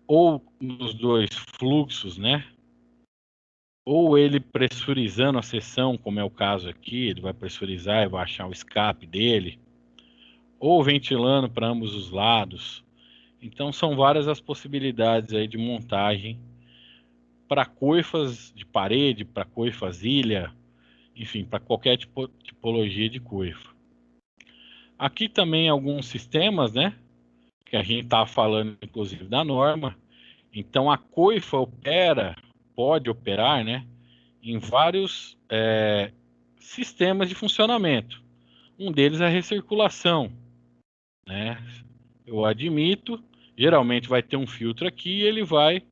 Ou nos dois fluxos, né? Ou ele pressurizando a seção, como é o caso aqui, ele vai pressurizar e vai achar o escape dele. Ou ventilando para ambos os lados. Então são várias as possibilidades aí de montagem para coifas de parede, para coifas ilha, enfim, para qualquer tipologia de coifa. Aqui também alguns sistemas, né? Que a gente está falando, inclusive, da norma. Então, a coifa pode operar, né? Em vários sistemas de funcionamento. Um deles é a recirculação, né? Eu admito, geralmente vai ter um filtro aqui e ele vai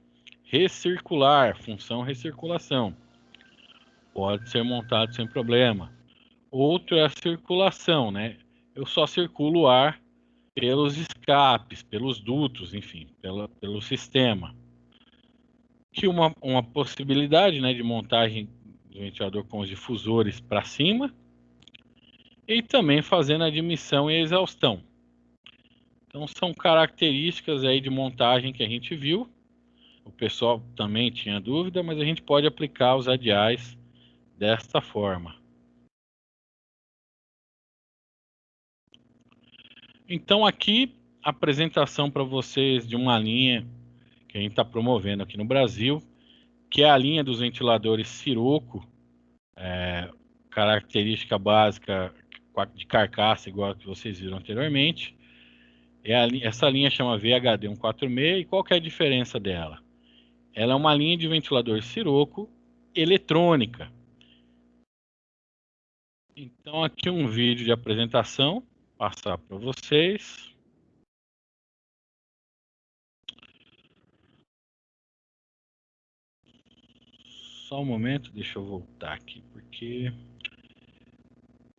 recircular, função recirculação. Pode ser montado sem problema. Outro é a circulação, né? Eu só circulo o ar pelos escapes, pelos dutos, enfim, pelo sistema. Que uma possibilidade, né, de montagem do ventilador com os difusores para cima e também fazendo a admissão e a exaustão. Então são características aí de montagem que a gente viu. O pessoal também tinha dúvida, mas a gente pode aplicar os radiais desta forma. Então aqui a apresentação para vocês de uma linha que a gente está promovendo aqui no Brasil, que é a linha dos ventiladores Sirocco, característica básica de carcaça, igual a que vocês viram anteriormente. Essa linha chama VHD 146, e qual que é a diferença dela? Ela é uma linha de ventilador Sirocco eletrônica. Então aqui um vídeo de apresentação, passar para vocês. Só um momento, deixa eu voltar aqui, porque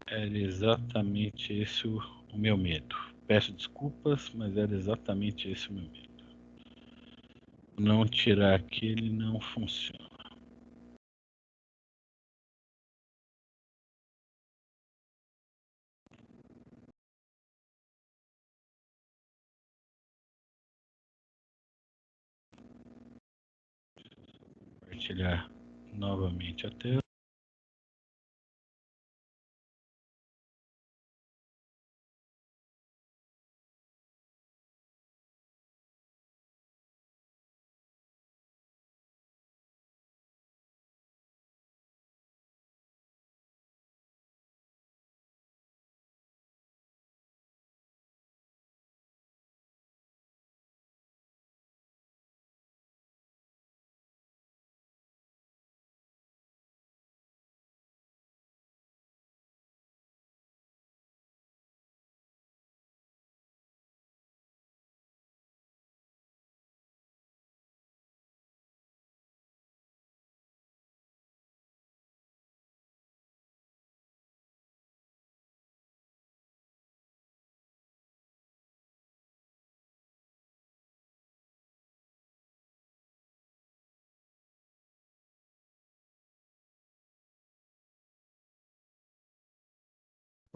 era exatamente esse o meu medo. Peço desculpas, mas era exatamente esse o meu medo. Não tirar aqui, ele não funciona. Compartilhar novamente a tela.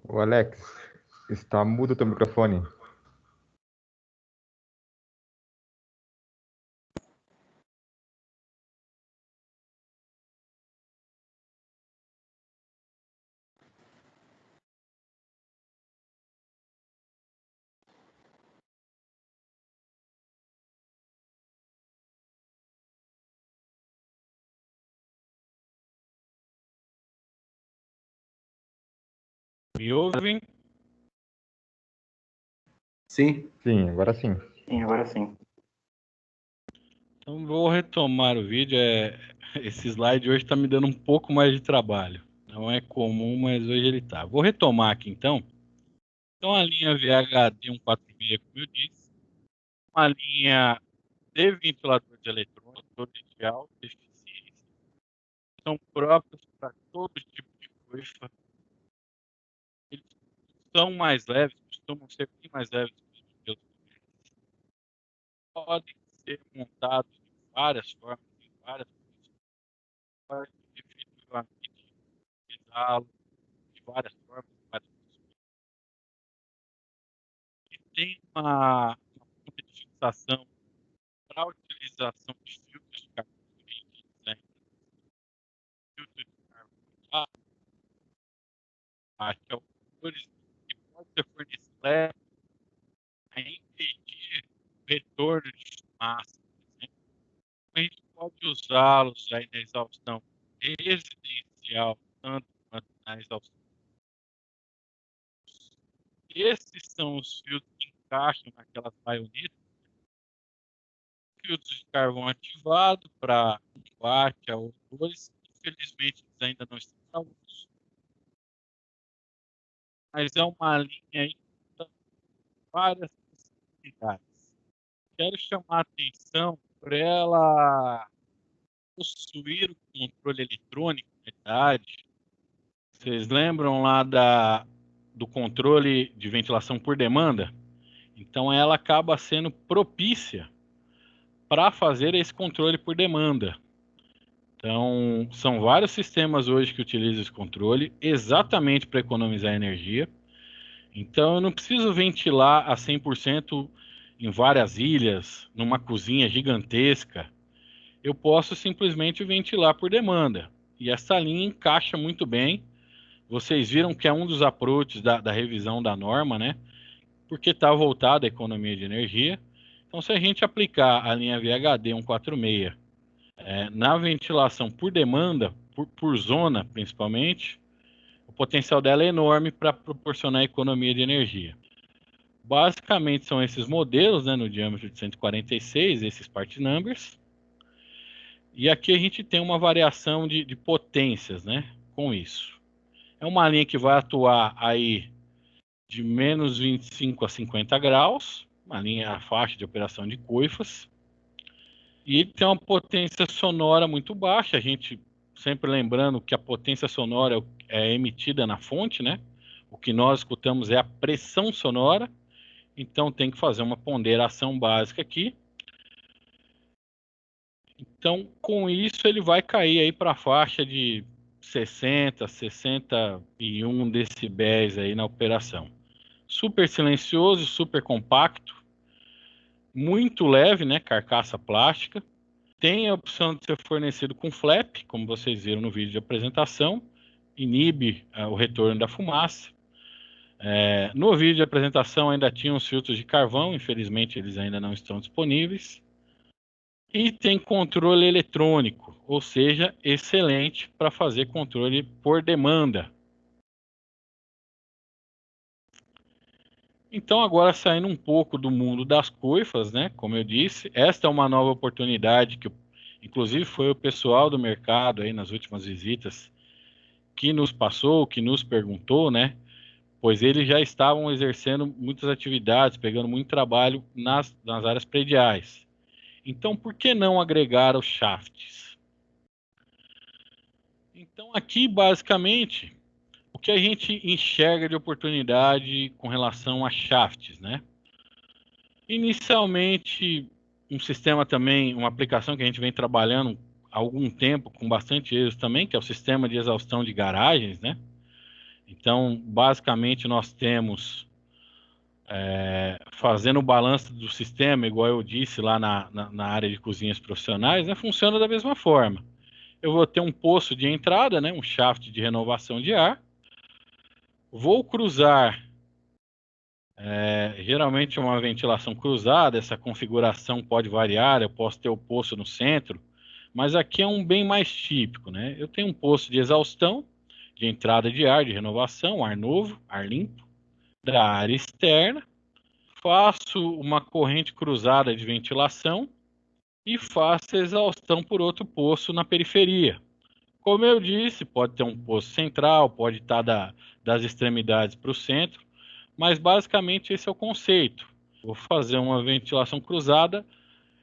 O Alex, está mudo o teu microfone. Me ouvem? Sim. Sim, agora sim. Sim, agora sim. Então vou retomar o vídeo. Esse slide hoje está me dando um pouco mais de trabalho. Não é comum, mas hoje ele está. Vou retomar aqui então. Então a linha VHD 146, como eu disse, uma linha de ventilador de eletrônicos de alta eficiência. São próprios para todo tipo de coifa. Eles são mais leves, costumam ser bem mais leves que os outros. Podem ser montados de várias formas, de várias formas, efetivamente utilizá-lo de várias formas, de várias posições. E tem uma ponta de fixação para a utilização de filtros de carbono, né? Filtro de carbono, que é o que pode ser fornecido a impedir o retorno de fumaça, por exemplo. A gente pode usá-los aí na exaustão residencial, tanto quanto na exaustão. Esses são os filtros que encaixam naquelas baionetas. Filtros de carvão ativado para combate a odores. Infelizmente, eles ainda não estão na uso. Mas é uma linha aí com várias possibilidades. Quero chamar a atenção para ela possuir o controle eletrônico na idade. Vocês lembram lá do controle de ventilação por demanda? Então ela acaba sendo propícia para fazer esse controle por demanda. Então são vários sistemas hoje que utilizam esse controle exatamente para economizar energia. Então eu não preciso ventilar a 100% em várias ilhas, numa cozinha gigantesca. Eu posso simplesmente ventilar por demanda. E essa linha encaixa muito bem. Vocês viram que é um dos approaches da revisão da norma, né? Porque está voltado à economia de energia. Então, se a gente aplicar a linha VHD 146 na ventilação por demanda, por zona principalmente, o potencial dela é enorme para proporcionar economia de energia. Basicamente são esses modelos, né, no diâmetro de 146, esses part numbers. E aqui a gente tem uma variação de potências, né, com isso. É uma linha que vai atuar aí de menos 25 a 50 graus, uma linha faixa de operação de coifas. E tem uma potência sonora muito baixa, a gente sempre lembrando que a potência sonora é emitida na fonte, né? O que nós escutamos é a pressão sonora, então tem que fazer uma ponderação básica aqui. Então, com isso, ele vai cair aí para a faixa de 60, 61 decibéis aí na operação. Super silencioso, super compacto, muito leve, né? Carcaça plástica. Tem a opção de ser fornecido com flap, como vocês viram no vídeo de apresentação, inibe o retorno da fumaça. No vídeo de apresentação ainda tinha os filtros de carvão, infelizmente eles ainda não estão disponíveis. E tem controle eletrônico, ou seja, excelente para fazer controle por demanda. Então, agora saindo um pouco do mundo das coifas, né? Como eu disse, esta é uma nova oportunidade que, inclusive, foi o pessoal do mercado aí nas últimas visitas que nos passou, que nos perguntou, né? Pois eles já estavam exercendo muitas atividades, pegando muito trabalho nas áreas prediais. Então, por que não agregar os shafts? Então, aqui, basicamente, o que a gente enxerga de oportunidade com relação a shafts, né? Inicialmente, um sistema também, uma aplicação que a gente vem trabalhando há algum tempo com bastante êxito também, que é o sistema de exaustão de garagens, né? Então, basicamente, nós temos, fazendo o balanço do sistema, igual eu disse lá na área de cozinhas profissionais, né? Funciona da mesma forma. Eu vou ter um poço de entrada, né? Um shaft de renovação de ar. Vou cruzar, geralmente uma ventilação cruzada, essa configuração pode variar, eu posso ter o poço no centro, mas aqui é um bem mais típico, né? Eu tenho um poço de exaustão, de entrada de ar, de renovação, ar novo, ar limpo, da área externa, faço uma corrente cruzada de ventilação e faço a exaustão por outro poço na periferia. Como eu disse, pode ter um poço central, pode estar das extremidades para o centro, mas basicamente esse é o conceito. Vou fazer uma ventilação cruzada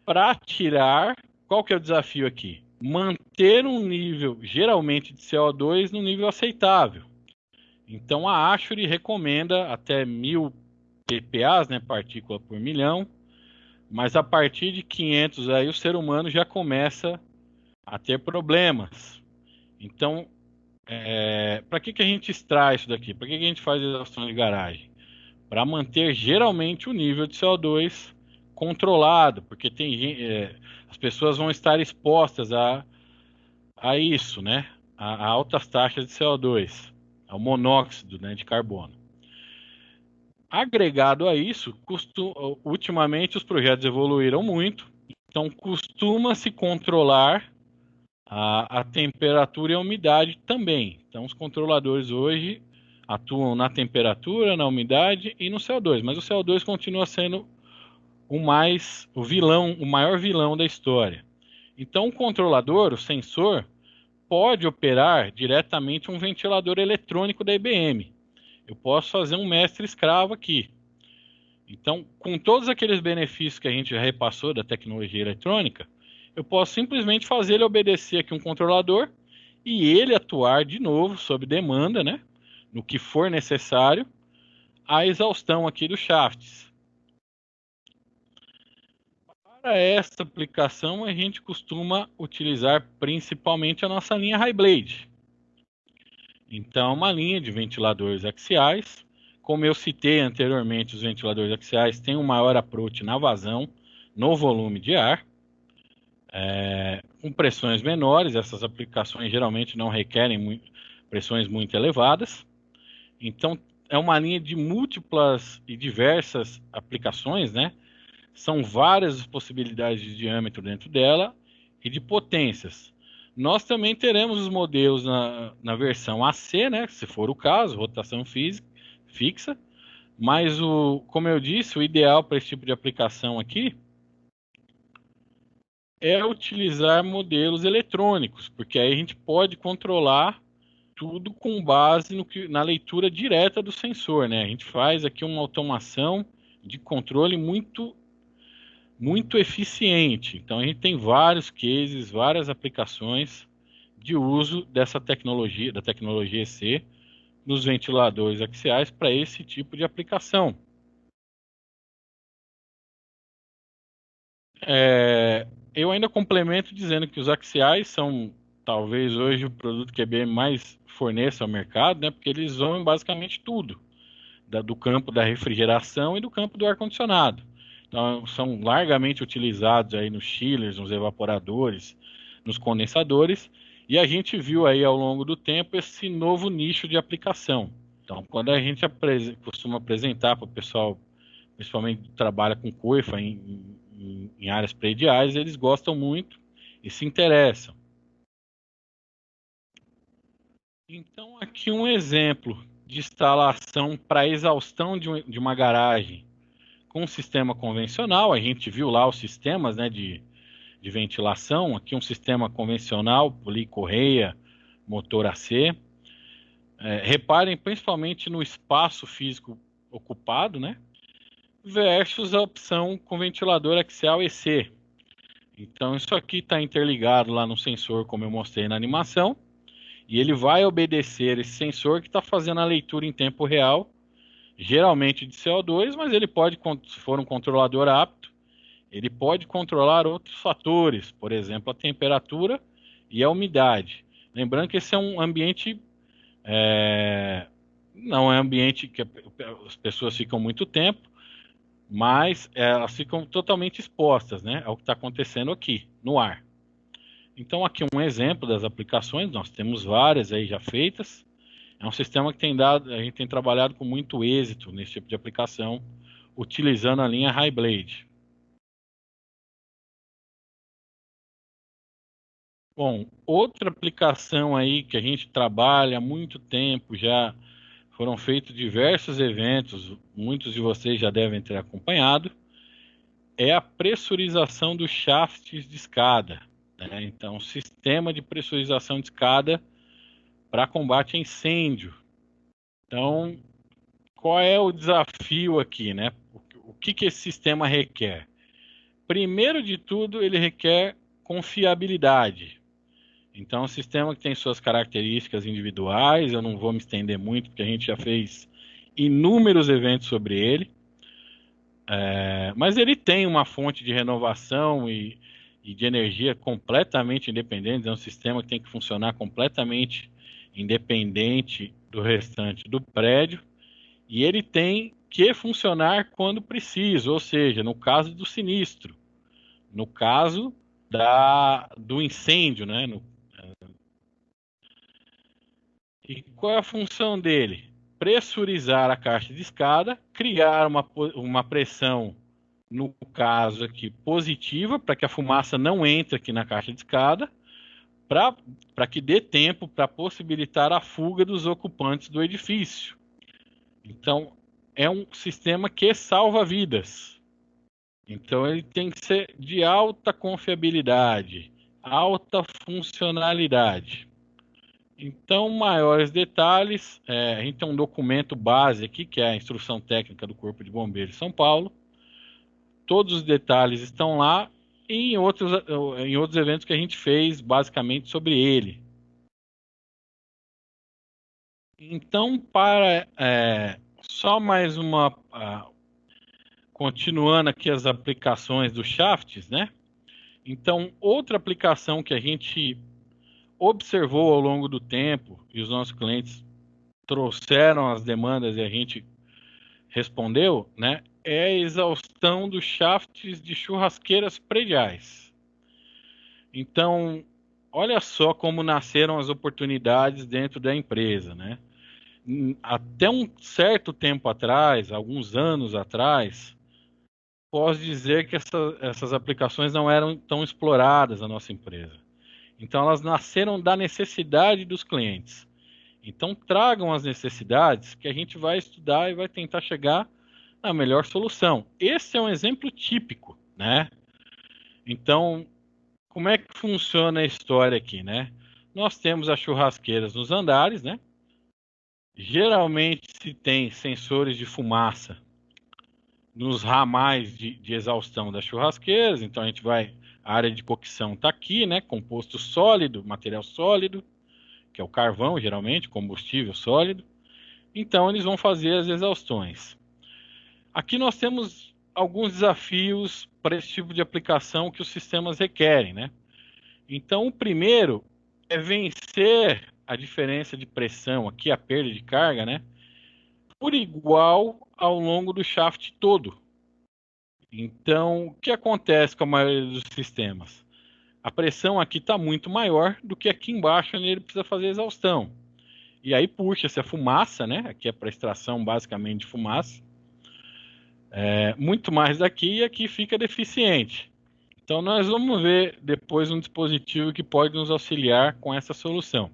para tirar. Qual que é o desafio aqui? Manter um nível, geralmente de CO2, no nível aceitável. Então a ASHRAE recomenda até 1000 ppA, né, partícula por milhão, mas a partir de 500 aí o ser humano já começa a ter problemas. Então, para que a gente extrai isso daqui? Para que a gente faz exaustão de garagem? Para manter geralmente o nível de CO2 controlado, porque as pessoas vão estar expostas a isso, né? A altas taxas de CO2, ao monóxido, né, de carbono. Agregado a isso, ultimamente os projetos evoluíram muito, então costuma-se controlar a temperatura e a umidade também. Então os controladores hoje atuam na temperatura, na umidade e no CO2, mas o CO2 continua sendo o maior vilão da história. Então o controlador, o sensor, pode operar diretamente um ventilador eletrônico da IBM. Eu posso fazer um mestre-escravo aqui. Então, com todos aqueles benefícios que a gente já repassou da tecnologia eletrônica, eu posso simplesmente fazer ele obedecer aqui um controlador e ele atuar de novo, sob demanda, né, no que for necessário, a exaustão aqui dos shafts. Para essa aplicação, a gente costuma utilizar principalmente a nossa linha High Blade. Então, uma linha de ventiladores axiais. Como eu citei anteriormente, os ventiladores axiais têm um maior approach na vazão, no volume de ar, com pressões menores. Essas aplicações geralmente não requerem pressões muito elevadas. Então, é uma linha de múltiplas e diversas aplicações, né? São várias possibilidades de diâmetro dentro dela e de potências. Nós também teremos os modelos na versão AC, né, se for o caso, rotação fixa, mas como eu disse, o ideal para esse tipo de aplicação aqui é utilizar modelos eletrônicos, porque aí a gente pode controlar tudo com base na leitura direta do sensor, né? A gente faz aqui uma automação de controle muito eficiente. Então a gente tem vários cases, várias aplicações de uso dessa tecnologia, da tecnologia EC, nos ventiladores axiais para esse tipo de aplicação. Eu ainda complemento dizendo que os axiais são talvez hoje o produto que a IBM mais forneça ao mercado, né, porque eles vão em basicamente tudo, do campo da refrigeração e do campo do ar-condicionado. Então, são largamente utilizados aí nos chillers, nos evaporadores, nos condensadores, e a gente viu aí ao longo do tempo esse novo nicho de aplicação. Então, quando a gente costuma apresentar para o pessoal, principalmente que trabalha com coifa em áreas prediais, eles gostam muito e se interessam. Então, aqui um exemplo de instalação para exaustão de uma garagem com um sistema convencional. A gente viu lá os sistemas, né, de ventilação. Aqui um sistema convencional, policorreia, motor AC. Reparem principalmente no espaço físico ocupado, né, versus a opção com ventilador axial EC. Então isso aqui está interligado lá no sensor, como eu mostrei na animação, e ele vai obedecer esse sensor que está fazendo a leitura em tempo real, geralmente de CO2, mas ele pode, se for um controlador apto, ele pode controlar outros fatores, por exemplo, a temperatura e a umidade. Lembrando que esse é um ambiente, não é um ambiente que as pessoas ficam muito tempo, mas elas ficam totalmente expostas, né, ao que está acontecendo aqui, no ar. Então, aqui um exemplo das aplicações, nós temos várias aí já feitas. É um sistema que a gente tem trabalhado com muito êxito nesse tipo de aplicação, utilizando a linha High Blade. Bom, outra aplicação aí que a gente trabalha há muito tempo, já foram feitos diversos eventos, muitos de vocês já devem ter acompanhado, é a pressurização dos shafts de escada, né? Então, sistema de pressurização de escada para combate a incêndio. Então, qual é o desafio aqui, né? O que esse sistema requer? Primeiro de tudo, ele requer confiabilidade. Então, é um sistema que tem suas características individuais, eu não vou me estender muito, porque a gente já fez inúmeros eventos sobre ele. Mas ele tem uma fonte de renovação e de energia completamente independente, é um sistema que tem que funcionar completamente independente do restante do prédio, e ele tem que funcionar quando preciso, ou seja, no caso do sinistro, no caso do incêndio, né? E qual é a função dele? Pressurizar a caixa de escada, criar uma pressão, no caso aqui, positiva, para que a fumaça não entre aqui na caixa de escada, para que dê tempo para possibilitar a fuga dos ocupantes do edifício. Então, é um sistema que salva vidas. Então, ele tem que ser de alta confiabilidade, alta funcionalidade. Então, maiores detalhes, a gente tem um documento base aqui, que é a Instrução Técnica do Corpo de Bombeiros de São Paulo. Todos os detalhes estão lá e em outros eventos que a gente fez, basicamente, sobre ele. Então, só mais uma... continuando aqui as aplicações dos shafts, né? Então, outra aplicação que a gente observou ao longo do tempo e os nossos clientes trouxeram as demandas e a gente respondeu, né, é a exaustão dos shafts de churrasqueiras prediais. Então, olha só como nasceram as oportunidades dentro da empresa, né? Até um certo tempo atrás, alguns anos atrás, posso dizer que essas aplicações não eram tão exploradas na nossa empresa. Então, elas nasceram da necessidade dos clientes. Então, tragam as necessidades que a gente vai estudar e vai tentar chegar na melhor solução. Esse é um exemplo típico, né? Então, como é que funciona a história aqui, né? Nós temos as churrasqueiras nos andares, né? Geralmente se tem sensores de fumaça nos ramais de exaustão das churrasqueiras, então a área de cocção está aqui, né? Composto sólido, material sólido, que é o carvão, geralmente, combustível sólido. Então, eles vão fazer as exaustões. Aqui nós temos alguns desafios para esse tipo de aplicação que os sistemas requerem, né? Então, o primeiro é vencer a diferença de pressão, aqui a perda de carga, né? Por igual ao longo do shaft todo. Então, o que acontece com a maioria dos sistemas? A pressão aqui está muito maior do que aqui embaixo, onde ele precisa fazer a exaustão. E aí puxa-se a fumaça, né? Aqui é para extração basicamente de fumaça. Muito mais daqui e aqui fica deficiente. Então nós vamos ver depois um dispositivo que pode nos auxiliar com essa solução.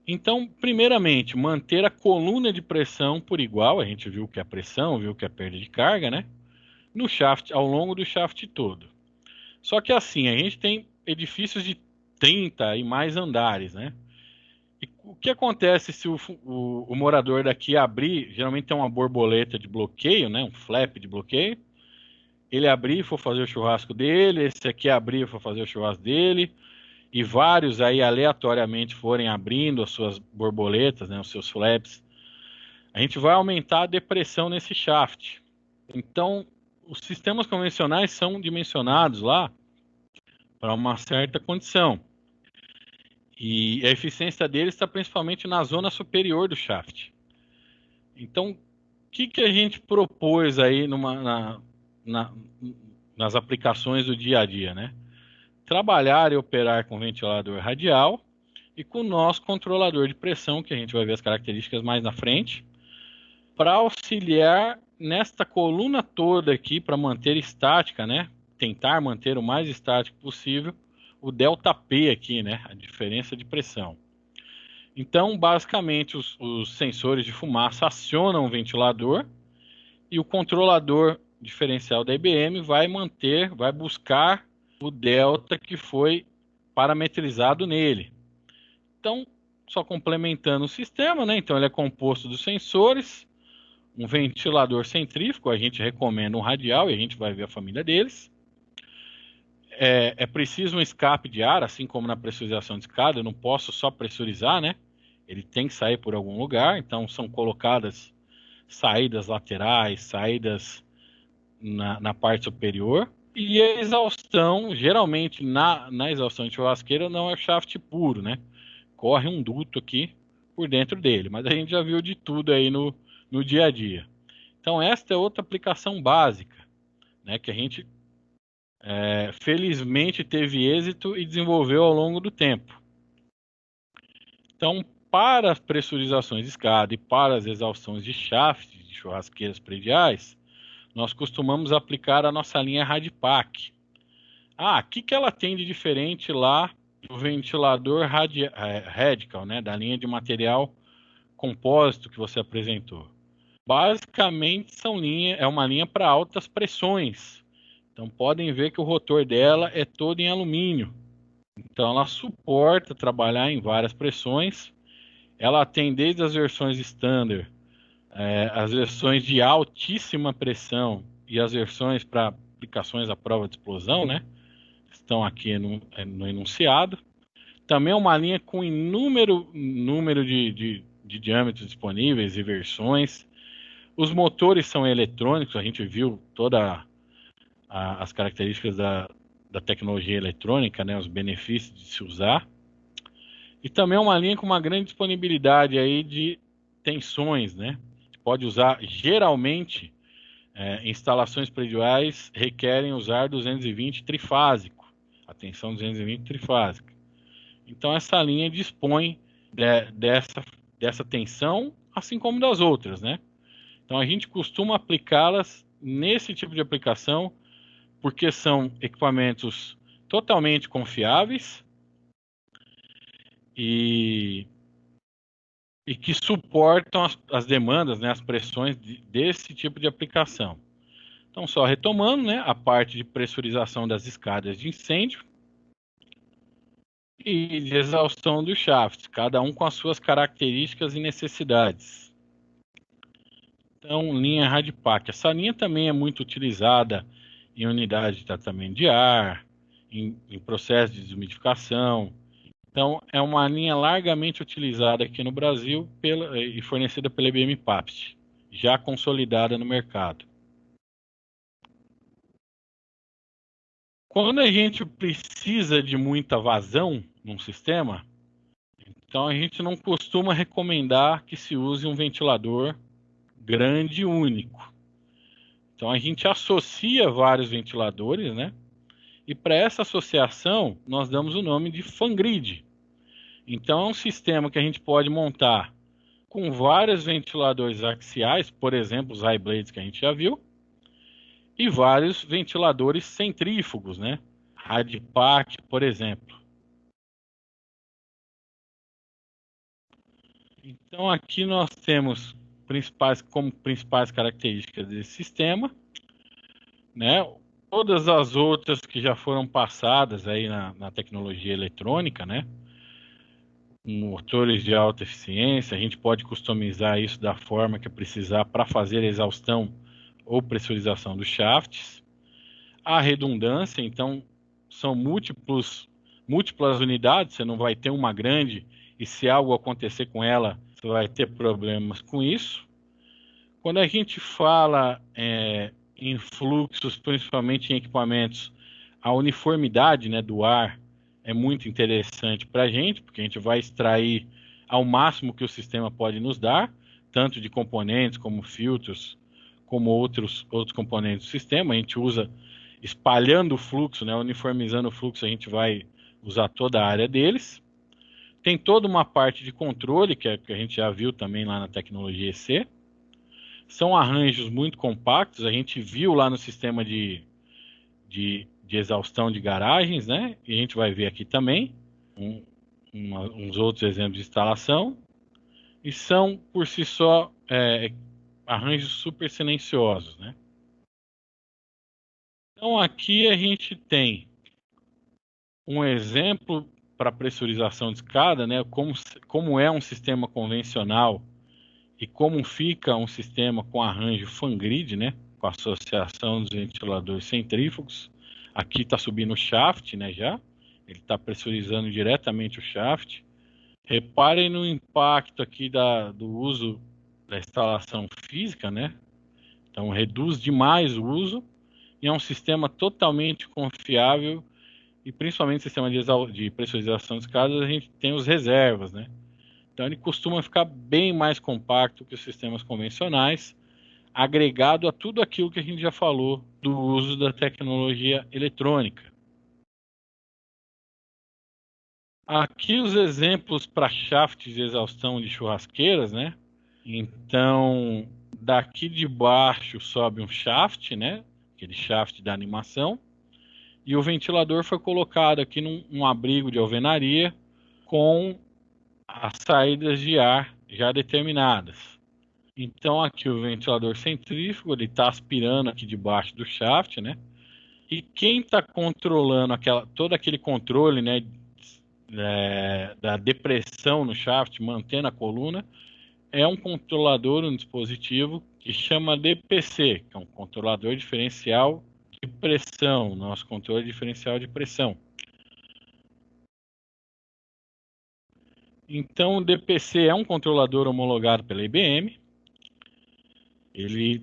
Então, primeiramente, manter a coluna de pressão por igual, a gente viu que é a pressão, viu que é a perda de carga, né? No shaft, ao longo do shaft todo. Só que assim, a gente tem edifícios de 30 e mais andares, né? E o que acontece se o morador daqui abrir, geralmente tem uma borboleta de bloqueio, né? Um flap de bloqueio. Ele abrir e for fazer o churrasco dele, esse aqui abrir e for fazer o churrasco dele, e vários aí aleatoriamente forem abrindo as suas borboletas, né? Os seus flaps. A gente vai aumentar a depressão nesse shaft. Então, os sistemas convencionais são dimensionados lá para uma certa condição. E a eficiência deles está principalmente na zona superior do shaft. Então, o que a gente propôs aí nas aplicações do dia a dia, né? Trabalhar e operar com ventilador radial e com o nosso controlador de pressão, que a gente vai ver as características mais na frente, para auxiliar nesta coluna toda aqui, para manter estática, né? Tentar manter o mais estático possível o ΔP aqui, né? A diferença de pressão. Então, basicamente, os sensores de fumaça acionam o ventilador e o controlador diferencial da IBM vai buscar o delta que foi parametrizado nele. Então, só complementando o sistema, né? Então, ele é composto dos sensores, um ventilador centrífugo, a gente recomenda um radial e a gente vai ver a família deles. É preciso um escape de ar, assim como na pressurização de escada, eu não posso só pressurizar, né? Ele tem que sair por algum lugar, então são colocadas saídas laterais, saídas na parte superior. E a exaustão, geralmente na exaustão de churrasqueira não é shaft puro, né? Corre um duto aqui por dentro dele, mas a gente já viu de tudo aí no dia a dia. Então esta é outra aplicação básica, né? Que a gente felizmente teve êxito e desenvolveu ao longo do tempo. Então, para as pressurizações de escada e para as exaustões de shaft de churrasqueiras prediais, nós costumamos aplicar a nossa linha Radipac. O que ela tem de diferente lá do ventilador Radical, né, da linha de material compósito que você apresentou? Basicamente, é uma linha para altas pressões. Então, podem ver que o rotor dela é todo em alumínio. Então, ela suporta trabalhar em várias pressões. Ela tem desde as versões standard, as versões de altíssima pressão e as versões para aplicações à prova de explosão, né? Estão aqui no enunciado. Também é uma linha com inúmero número de diâmetros disponíveis e versões. Os motores são eletrônicos, a gente viu todas as características da tecnologia eletrônica, né? Os benefícios de se usar. E também é uma linha com uma grande disponibilidade aí de tensões, né? Pode usar, geralmente, instalações prediais requerem usar 220 trifásico, a tensão 220 trifásica. Então essa linha dispõe dessa tensão, assim como das outras, né? Então a gente costuma aplicá-las nesse tipo de aplicação, porque são equipamentos totalmente confiáveis e que suportam as demandas, né, as pressões desse tipo de aplicação. Então, só retomando, né, a parte de pressurização das escadas de incêndio e de exaustão dos shafts, cada um com as suas características e necessidades. Então, linha Radipac. Essa linha também é muito utilizada em unidade de tratamento de ar, em processo de desumidificação. Então, é uma linha largamente utilizada aqui no Brasil e fornecida pela IBM Papst, já consolidada no mercado. Quando a gente precisa de muita vazão num sistema, então a gente não costuma recomendar que se use um ventilador grande e único. Então a gente associa vários ventiladores, né? E para essa associação, nós damos o nome de fan grid. Então, é um sistema que a gente pode montar com vários ventiladores axiais, por exemplo, os high blades que a gente já viu, e vários ventiladores centrífugos, né? Radipac, por exemplo. Então, aqui nós temos como principais características desse sistema, né? Todas as outras que já foram passadas aí na tecnologia eletrônica, né? Motores de alta eficiência, a gente pode customizar isso da forma que precisar para fazer a exaustão ou pressurização dos shafts. A redundância, então, são múltiplas unidades, você não vai ter uma grande e se algo acontecer com ela, você vai ter problemas com isso. Quando a gente fala em fluxos, principalmente em equipamentos, a uniformidade, né, do ar é muito interessante para a gente, porque a gente vai extrair ao máximo que o sistema pode nos dar, tanto de componentes como filtros, como outros componentes do sistema. A gente usa espalhando o fluxo, né, uniformizando o fluxo, a gente vai usar toda a área deles. Tem toda uma parte de controle, que a gente já viu também lá na tecnologia EC. São arranjos muito compactos, a gente viu lá no sistema de de exaustão de garagens, né? E a gente vai ver aqui também uns outros exemplos de instalação. E são, por si só, arranjos super silenciosos, né? Então, aqui a gente tem um exemplo para pressurização de escada, né? Como é um sistema convencional e como fica um sistema com arranjo fan grid, né? Com a associação dos ventiladores centrífugos. Aqui está subindo o shaft, né? Já ele está pressurizando diretamente o shaft. Reparem no impacto aqui do uso da instalação física, né? Então reduz demais o uso e é um sistema totalmente confiável. E principalmente no sistema de pressurização de escadas, a gente tem os reservas, né? Então ele costuma ficar bem mais compacto que os sistemas convencionais, agregado a tudo aquilo que a gente já falou do uso da tecnologia eletrônica. Aqui os exemplos para shafts de exaustão de churrasqueiras, né? Então, daqui de baixo sobe um shaft, né? Aquele shaft da animação. E o ventilador foi colocado aqui num abrigo de alvenaria com as saídas de ar já determinadas. Então aqui o ventilador centrífugo, ele está aspirando aqui debaixo do shaft, né? E quem está controlando todo aquele controle, né, da depressão no shaft, mantendo a coluna, é um controlador, um dispositivo que chama DPC, que é um controlador diferencial de pressão, nosso controle diferencial de pressão. Então, o DPC é um controlador homologado pela IBM. Ele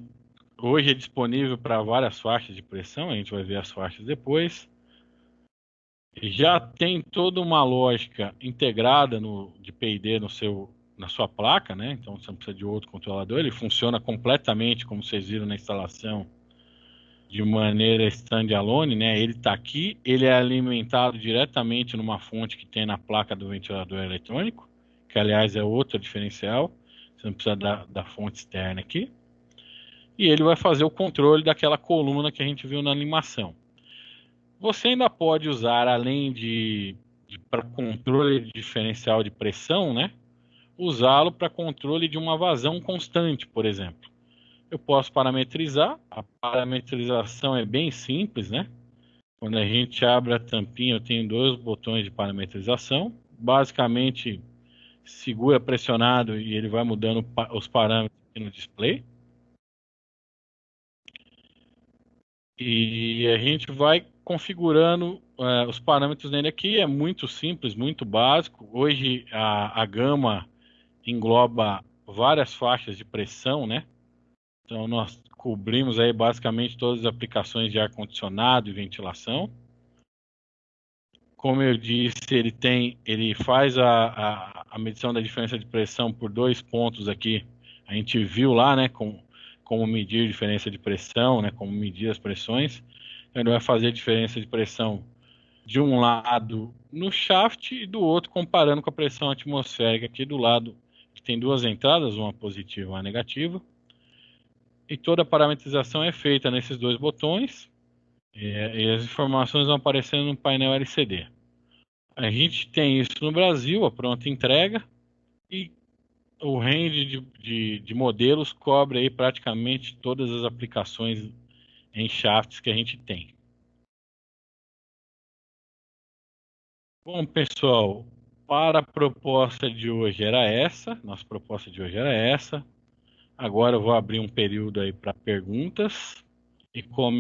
hoje é disponível para várias faixas de pressão, a gente vai ver as faixas depois. Já tem toda uma lógica integrada de P&D na sua placa, né? Então você não precisa de outro controlador, ele funciona completamente, como vocês viram na instalação, de maneira standalone, né? Ele está aqui, ele é alimentado diretamente numa fonte que tem na placa do ventilador eletrônico, que aliás é outro diferencial, você não precisa da fonte externa aqui. E ele vai fazer o controle daquela coluna que a gente viu na animação. Você ainda pode usar, além para controle diferencial de pressão, né? Usá-lo para controle de uma vazão constante, por exemplo. Eu posso parametrizar, a parametrização é bem simples, né? Quando a gente abre a tampinha, eu tenho 2 botões de parametrização. Basicamente, segura pressionado e ele vai mudando os parâmetros aqui no display. E a gente vai configurando os parâmetros nele aqui. É muito simples, muito básico. Hoje a gama engloba várias faixas de pressão, né? Então nós cobrimos aí basicamente todas as aplicações de ar-condicionado e ventilação. Como eu disse, ele faz a medição da diferença de pressão por 2 pontos aqui. A gente viu lá, né, como medir a diferença de pressão, né, como medir as pressões. Ele vai fazer a diferença de pressão de um lado no shaft e do outro comparando com a pressão atmosférica aqui do lado, que tem 2 entradas, uma positiva e uma negativa. E toda a parametrização é feita nesses 2 botões e as informações vão aparecendo no painel LCD. A gente tem isso no Brasil, a pronta entrega, e o range de modelos cobre aí praticamente todas as aplicações em shafts que a gente tem. Bom, pessoal, para a proposta de hoje era essa, nossa proposta de hoje era essa. Agora eu vou abrir um período aí para perguntas e comentários.